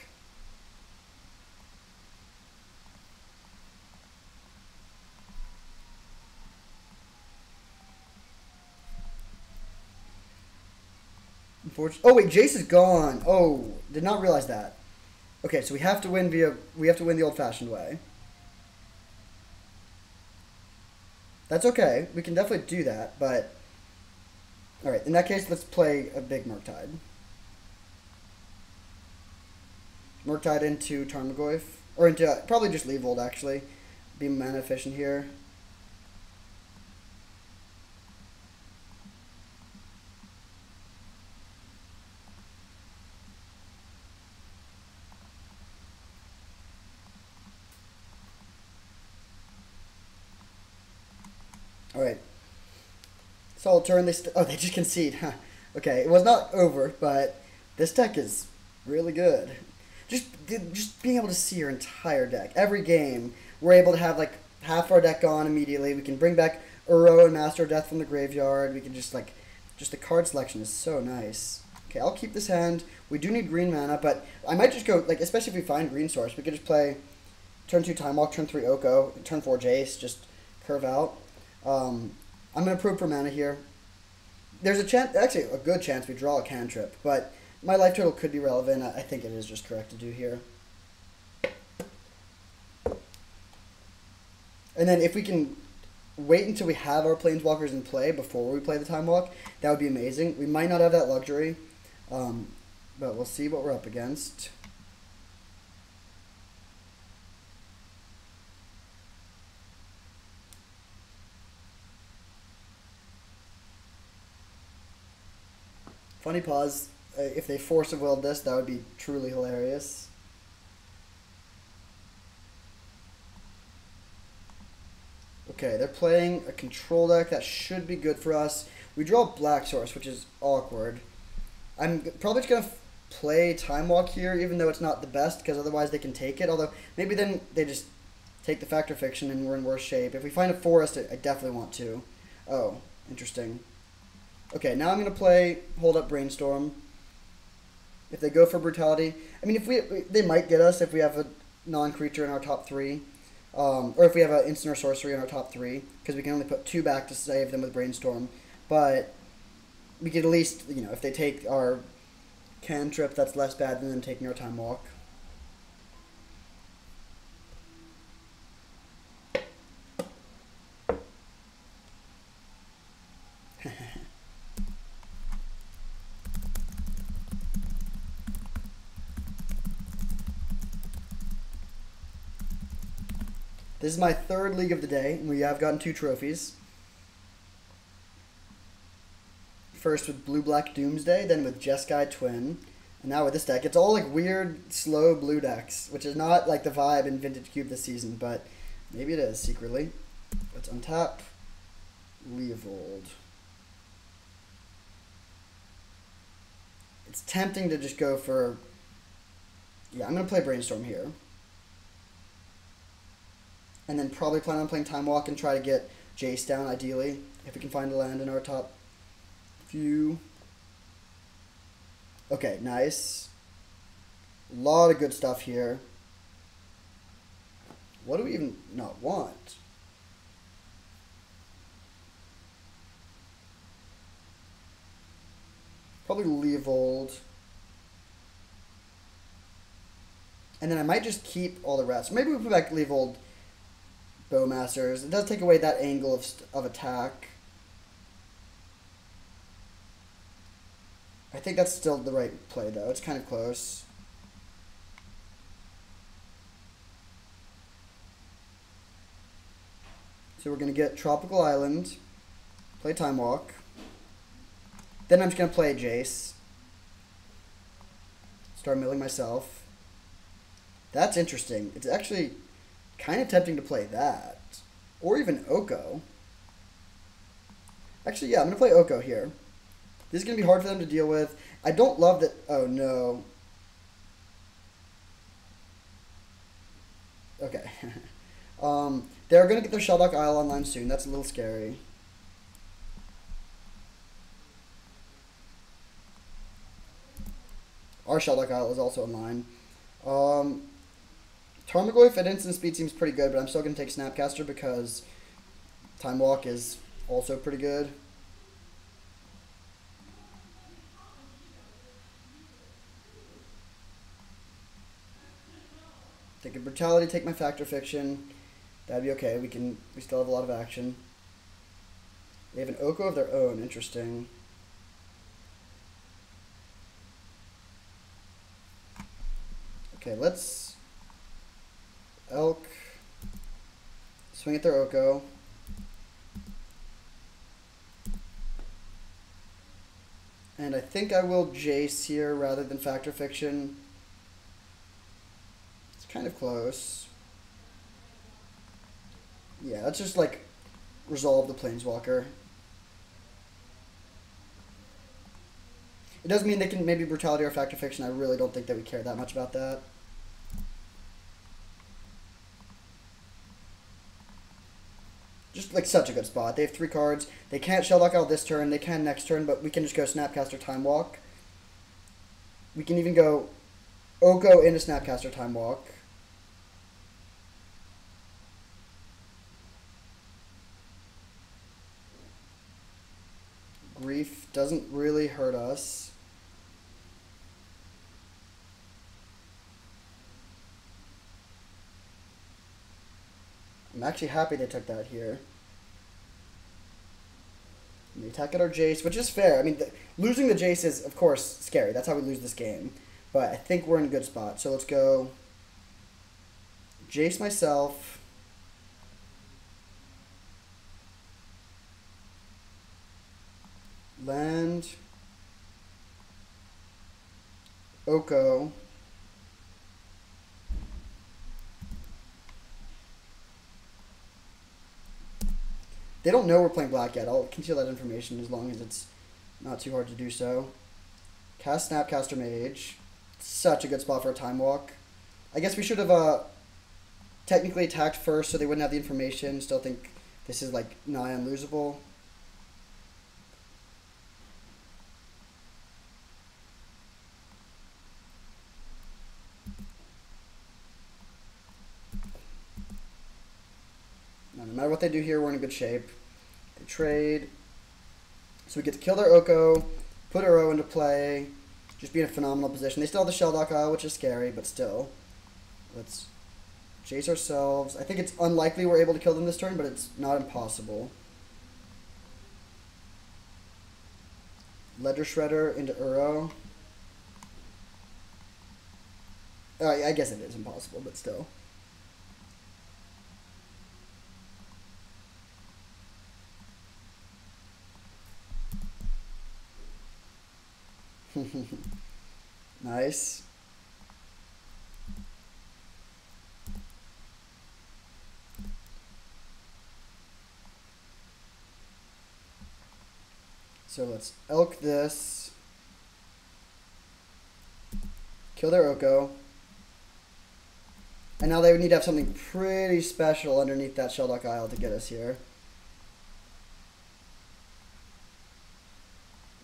Oh wait, Jace is gone. Oh, did not realize that. Okay, so we have to win the old-fashioned way. That's okay. We can definitely do that, but all right. In that case, let's play a big Murktide. Murktide into Tarmogoyf, or into probably just Leavold actually. Be mana efficient here. Alright. Solid turn. They just concede. Huh. Okay, it was not over, but this deck is really good. Just being able to see your entire deck. Every game, we're able to have like half our deck gone immediately. We can bring back Uro and Master of Death from the graveyard. We can just the card selection is so nice. Okay, I'll keep this hand. We do need green mana, but I might just go, like, especially if we find green source, we could just play turn 2 Time Walk, turn 3 Oko, turn 4 Jace, just curve out. I'm going to probe for mana here. There's a chance, actually a good chance we draw a cantrip, but my life total could be relevant. I think it is just correct to do here. And then if we can wait until we have our Planeswalkers in play before we play the Time Walk, that would be amazing. We might not have that luxury, but we'll see what we're up against. Funny pause. If they force of willed this, that would be truly hilarious. Okay, they're playing a control deck. That should be good for us. We draw Black Source, which is awkward. I'm probably just going to play Time Walk here, even though it's not the best, because otherwise they can take it. Although, maybe then they just take the Fact or Fiction and we're in worse shape. If we find a forest, I definitely want to. Oh, interesting. Okay, now I'm going to play Hold Up Brainstorm. If they go for Brutality, I mean, they might get us if we have a non-creature in our top 3. Or if we have an instant or sorcery in our top 3, because we can only put 2 back to save them with Brainstorm. But we could at least, if they take our cantrip, that's less bad than them taking our Time Walk. This is my 3rd League of the day, and we have gotten 2 trophies. First with Blue-Black Doomsday, then with Jeskai Twin, and now with this deck. It's all like weird, slow blue decks, which is not like the vibe in Vintage Cube this season, but maybe it is secretly. Let's untap Leavold. It's tempting to just go for... Yeah, I'm going to play Brainstorm here. And then probably plan on playing Time Walk and try to get Jace down, ideally, if we can find a land in our top few. Okay, nice. A lot of good stuff here. What do we even not want? Probably Leavold. And then I might just keep all the rest. Maybe we put back Leavold Bowmasters. It does take away that angle of attack. I think that's still the right play, though. It's kind of close. So we're going to get Tropical Island, play Time Walk. Then I'm just going to play Jace. Start milling myself. That's interesting. It's actually kind of tempting to play that. Or even Oko. Actually, yeah, I'm going to play Oko here. This is going to be hard for them to deal with. I don't love that... Oh, no. Okay. They're going to get their Shelldock Isle online soon. That's a little scary. Our Sheldock Isle is also in line. Tarmogoyf at instant speed seems pretty good, but I'm still going to take Snapcaster because Time Walk is also pretty good. Take a Brutality, take my Fact or Fiction. That'd be okay. We still have a lot of action. They have an Oko of their own. Interesting. Okay, let's Elk. Swing at their Oko. And I think I will Jace here rather than Fact or Fiction. It's kind of close. Yeah, let's just like resolve the Planeswalker. It does mean they can maybe Brutality or Fact or Fiction. I really don't think that we care that much about that. Just like such a good spot. They have 3 cards. They can't Sheldock Isle this turn. They can next turn, but we can just go Snapcaster Time Walk. We can even go Oko into Snapcaster Time Walk. Grief doesn't really hurt us. I'm actually happy they took that here. And they attack at our Jace, which is fair. I mean, losing the Jace is, of course, scary. That's how we lose this game. But I think we're in a good spot. So let's go Jace myself. Land. Oko. They don't know we're playing black yet. I'll conceal that information as long as it's not too hard to do so. Cast Snapcaster Mage. Such a good spot for a Time Walk. I guess we should have technically attacked first so they wouldn't have the information. Still think this is like nigh unlosable. No matter what they do here, we're in a good shape. They trade. So we get to kill their Oko, put Uro into play, just be in a phenomenal position. They still have the Sheldock Isle, which is scary, but still. Let's chase ourselves. I think it's unlikely we're able to kill them this turn, but it's not impossible. Ledger Shredder into Uro. I guess it is impossible, but still. Nice. So let's Elk this. Kill their Oko. And now they would need to have something pretty special underneath that Sheldock Isle to get us here.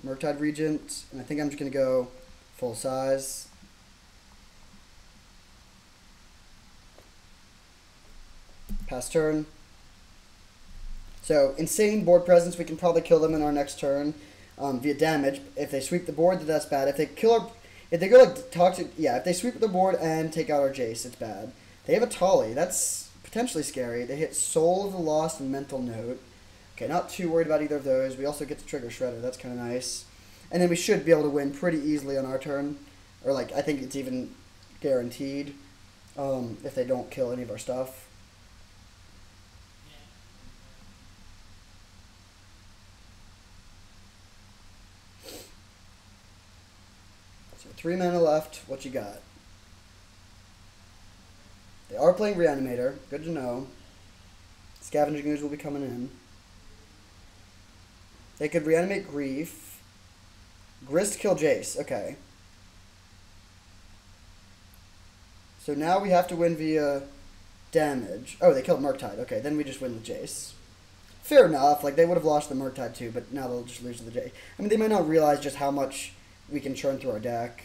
Murktide Regent, and I think I'm just going to go full size. Pass turn. So, insane board presence. We can probably kill them in our next turn via damage. If they sweep the board, then that's bad. If they kill our... If they go like toxic... Yeah, if they sweep the board and take out our Jace, it's bad. They have a Tolly. That's potentially scary. They hit Soul of the Lost and Mental Note. Okay, not too worried about either of those. We also get to trigger Shredder. That's kind of nice. And then we should be able to win pretty easily on our turn. Or, like, I think it's even guaranteed if they don't kill any of our stuff. So 3 mana left. What you got? They are playing Reanimator. Good to know. Scavenging Ooze will be coming in. They could reanimate Grief. Grist kill Jace. Okay. So now we have to win via damage. Oh, they killed Murktide. Okay, then we just win with Jace. Fair enough. Like, they would have lost the Murktide too, but now they'll just lose to the Jace. I mean, they might not realize just how much we can churn through our deck.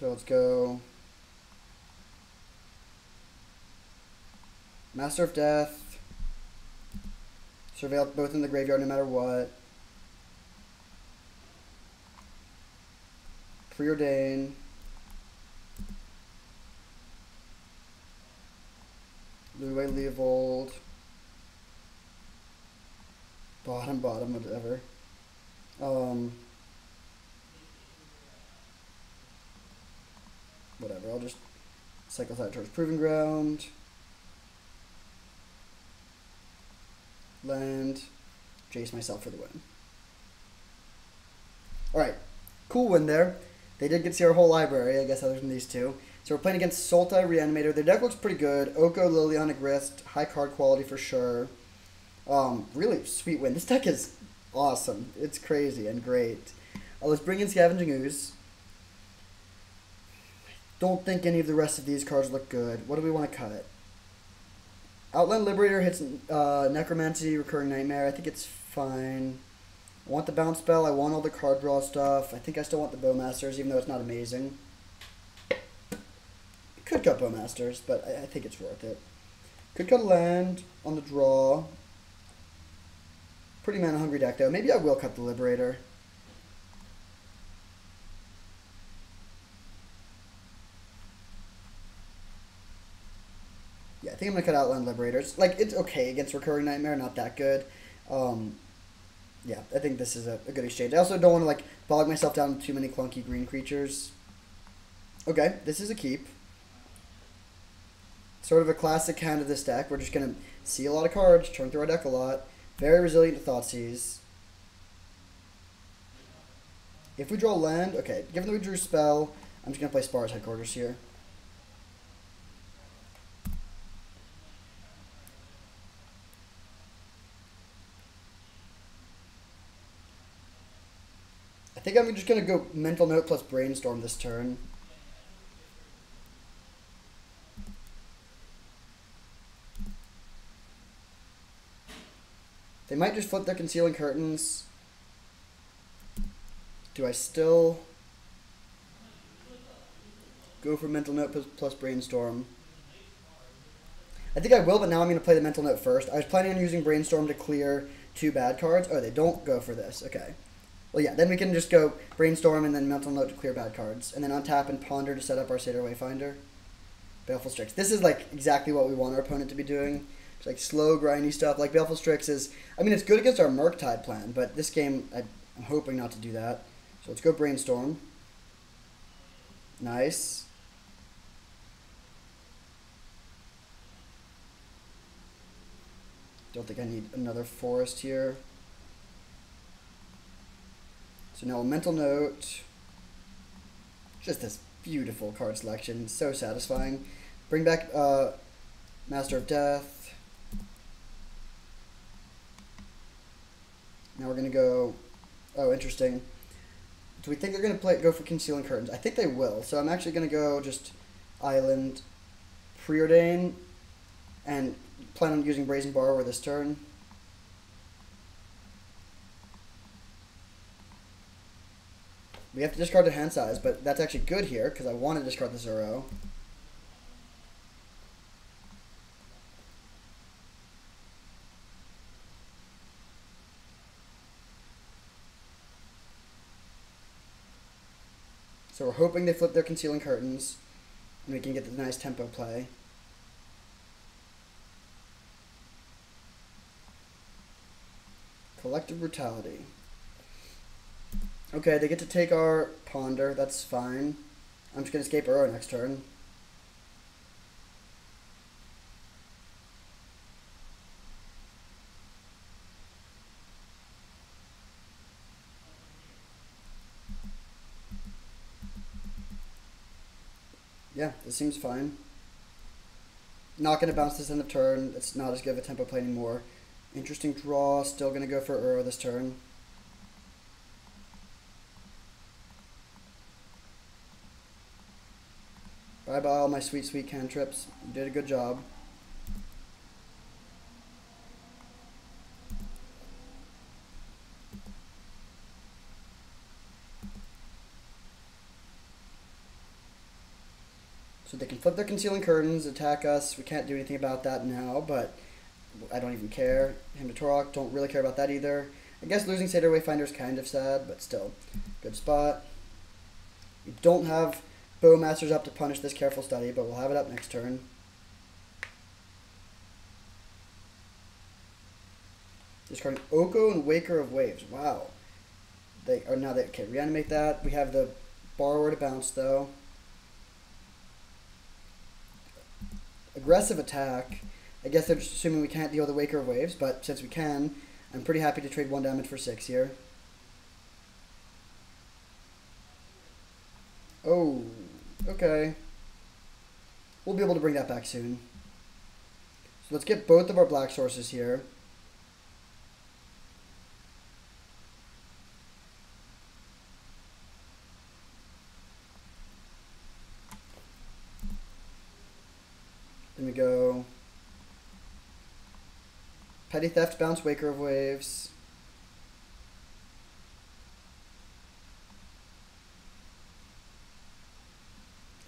So let's go Master of Death. Surveil both in the graveyard no matter what. Preordain. Luwei Leovold. Bottom, whatever. Whatever, I'll just cycle that towards Proving Ground. Land. Jace myself for the win. Alright, cool win there. They did get to see our whole library, I guess, other than these two. So we're playing against Sultai, Reanimator. Their deck looks pretty good. Oko, Liliana, Grist, high card quality for sure. Really sweet win. This deck is awesome. It's crazy and great. Let's bring in Scavenging Ooze. Don't think any of the rest of these cards look good. What do we want to cut? Outland Liberator hits Necromancy, Recurring Nightmare. I think it's fine. I want the bounce spell. I want all the card draw stuff. I think I still want the Bowmasters, even though it's not amazing. Could cut Bowmasters, but I think it's worth it. Could cut a land on the draw. Pretty mana hungry deck, though. Maybe I will cut the Liberator. Yeah, I think I'm going to cut Outland Liberators. Like, it's okay against Recurring Nightmare, not that good. Yeah, I think this is a good exchange. I also don't want to, like, bog myself down with too many clunky green creatures. Okay, this is a keep. Sort of a classic hand of this deck. We're just going to see a lot of cards, turn through our deck a lot. Very resilient to Thoughtseize. If we draw land, okay, given that we drew Spell, I'm just going to play Spar's Headquarters here. I think I'm just going to go Mental Note plus Brainstorm this turn. They might just flip their Concealing Curtains. Do I still go for Mental Note plus Brainstorm? I think I will, but now I'm going to play the Mental Note first. I was planning on using Brainstorm to clear 2 bad cards. Oh, they don't go for this. Okay. Well, yeah, then we can just go Brainstorm and then Mental Note to clear bad cards. And then untap and Ponder to set up our Satyr Wayfinder. Baleful Strix. This is, like, exactly what we want our opponent to be doing. It's, like, slow, grindy stuff. Like, Baleful Strix is... I mean, it's good against our Murktide plan, but this game, I'm hoping not to do that. So let's go Brainstorm. Nice. Don't think I need another Forest here. So now a Mental Note. Just this beautiful card selection. So satisfying. Bring back Master of Death. Now we're going to go... Oh, interesting. Do we think they're going to go for Concealing Curtains? I think they will. So I'm actually going to go just Island, Preordain, and plan on using Brazen Borrower this turn. We have to discard the hand size, but that's actually good here, because I want to discard the Zero. So we're hoping they flip their Concealing Curtains, and we can get the nice tempo play. Collective Brutality. Okay, they get to take our Ponder. That's fine. I'm just going to escape Uro next turn. Yeah, this seems fine. Not going to bounce this end of turn. It's not as good of a tempo play anymore. Interesting draw. Still going to go for Uro this turn. Bye-bye all my sweet, sweet cantrips. You did a good job. So they can flip their Concealing Curtains, attack us. We can't do anything about that now, but I don't even care. Hymn to Torok, don't really care about that either. I guess losing Satyr Wayfinder is kind of sad, but still, good spot. We don't have Bowmasters up to punish this Careful Study, but we'll have it up next turn. Discarding Oko and Waker of Waves. Wow. Okay, reanimate that. We have the Borrower to bounce, though. Aggressive attack. I guess they're just assuming we can't deal the Waker of Waves, but since we can, I'm pretty happy to trade 1 damage for 6 here. Oh, okay. We'll be able to bring that back soon. So let's get both of our black sources here. Then we go Petty Theft, bounce Waker of Waves.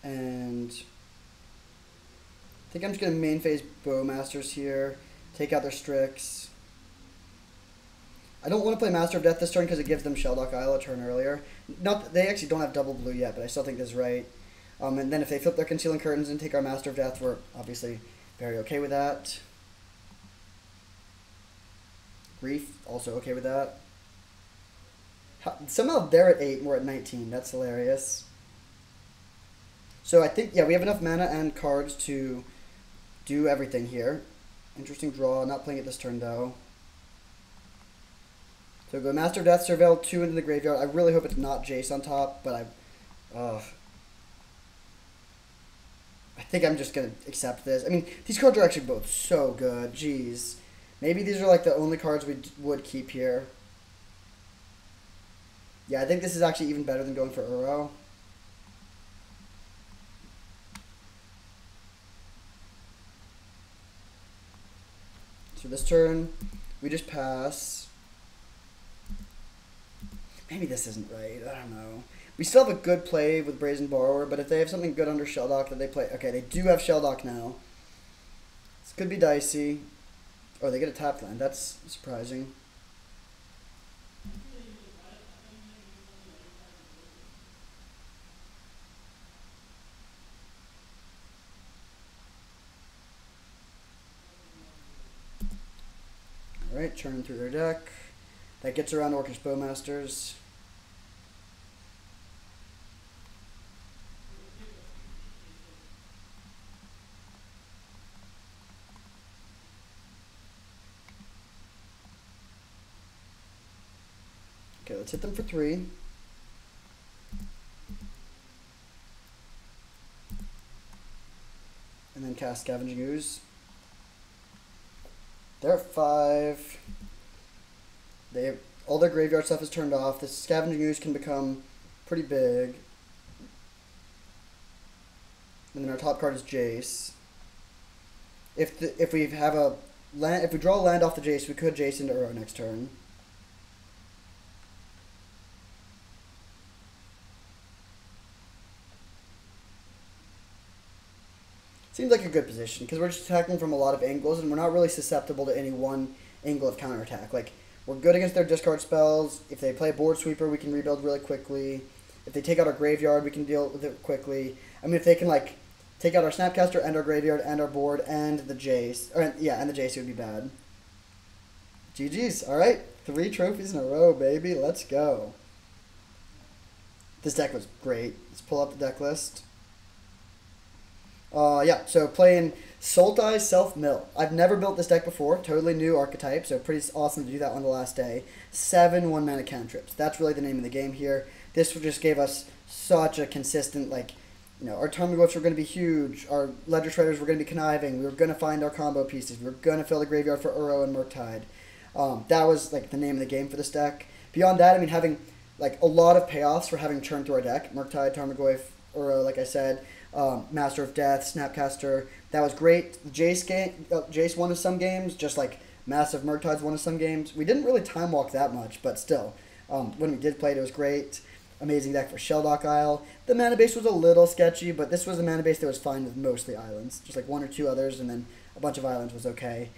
And I think I'm just going to main phase Bowmasters here. Take out their Strix. I don't want to play Master of Death this turn because it gives them Shelldock Isle a turn earlier. Not they actually don't have double blue yet, but I still think this is right. And then if they flip their Concealing Curtains and take our Master of Death, we're obviously very okay with that. Grief, also okay with that. Somehow they're at 8 and we're at 19. That's hilarious. So I think, yeah, we have enough mana and cards to do everything here. Interesting draw. Not playing it this turn, though. So go Master of Death, Surveil 2 into the graveyard. I really hope it's not Jace on top, but I think I'm just going to accept this. I mean, these cards are actually both so good. Jeez. Maybe these are like the only cards we would keep here. Yeah, I think this is actually even better than going for Uro. So this turn, we just pass. Maybe this isn't right. I don't know. We still have a good play with Brazen Borrower, but if they have something good under Shelldock that they play... Okay, they do have Shelldock now. This could be dicey. Oh, they get a tapped land. That's surprising. Alright, churning through their deck. That gets around Orcish Bowmasters. Okay, let's hit them for 3. And then cast Scavenging Ooze. They're at 5. All their graveyard stuff is turned off. This Scavenging Ooze can become pretty big. And then our top card is Jace. If we have a land, if we draw a land off the Jace, we could Jace into Uro next turn. Seems like a good position, because we're just attacking from a lot of angles, and we're not really susceptible to any one angle of counterattack. Like, we're good against their discard spells. If they play a board sweeper, we can rebuild really quickly. If they take out our graveyard, we can deal with it quickly. I mean, if they can, like, take out our Snapcaster and our graveyard and our board and the Jace. And the Jace would be bad. GG's. All right. 3 trophies in a row, baby. Let's go. This deck was great. Let's pull up the deck list. Yeah, so playing Sultai Self-Mill. I've never built this deck before. Totally new archetype, so pretty awesome to do that on the last day. 7 1-mana cantrips. That's really the name of the game here. This just gave us such a consistent, like, you know, our Tarmogoyfs were going to be huge. Our Ledger Shredders were going to be conniving. We were going to find our combo pieces. We were going to fill the graveyard for Uro and Murktide. That was, like, the name of the game for this deck. Beyond that, I mean, having, like, a lot of payoffs for having churned through our deck. Murktide, Tarmogoyf, Uro, like I said. Master of Death, Snapcaster, that was great. Jace won us some games, just like Massive Murktides won us some games. We didn't really time walk that much, but still, when we did play it, it was great. Amazing deck for Shelldock Isle. The mana base was a little sketchy, but this was a mana base that was fine with most of the islands. Just like one or two others, and then a bunch of islands was okay.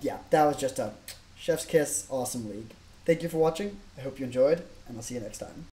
Yeah, that was just a chef's kiss, awesome league. Thank you for watching. I hope you enjoyed, and I'll see you next time.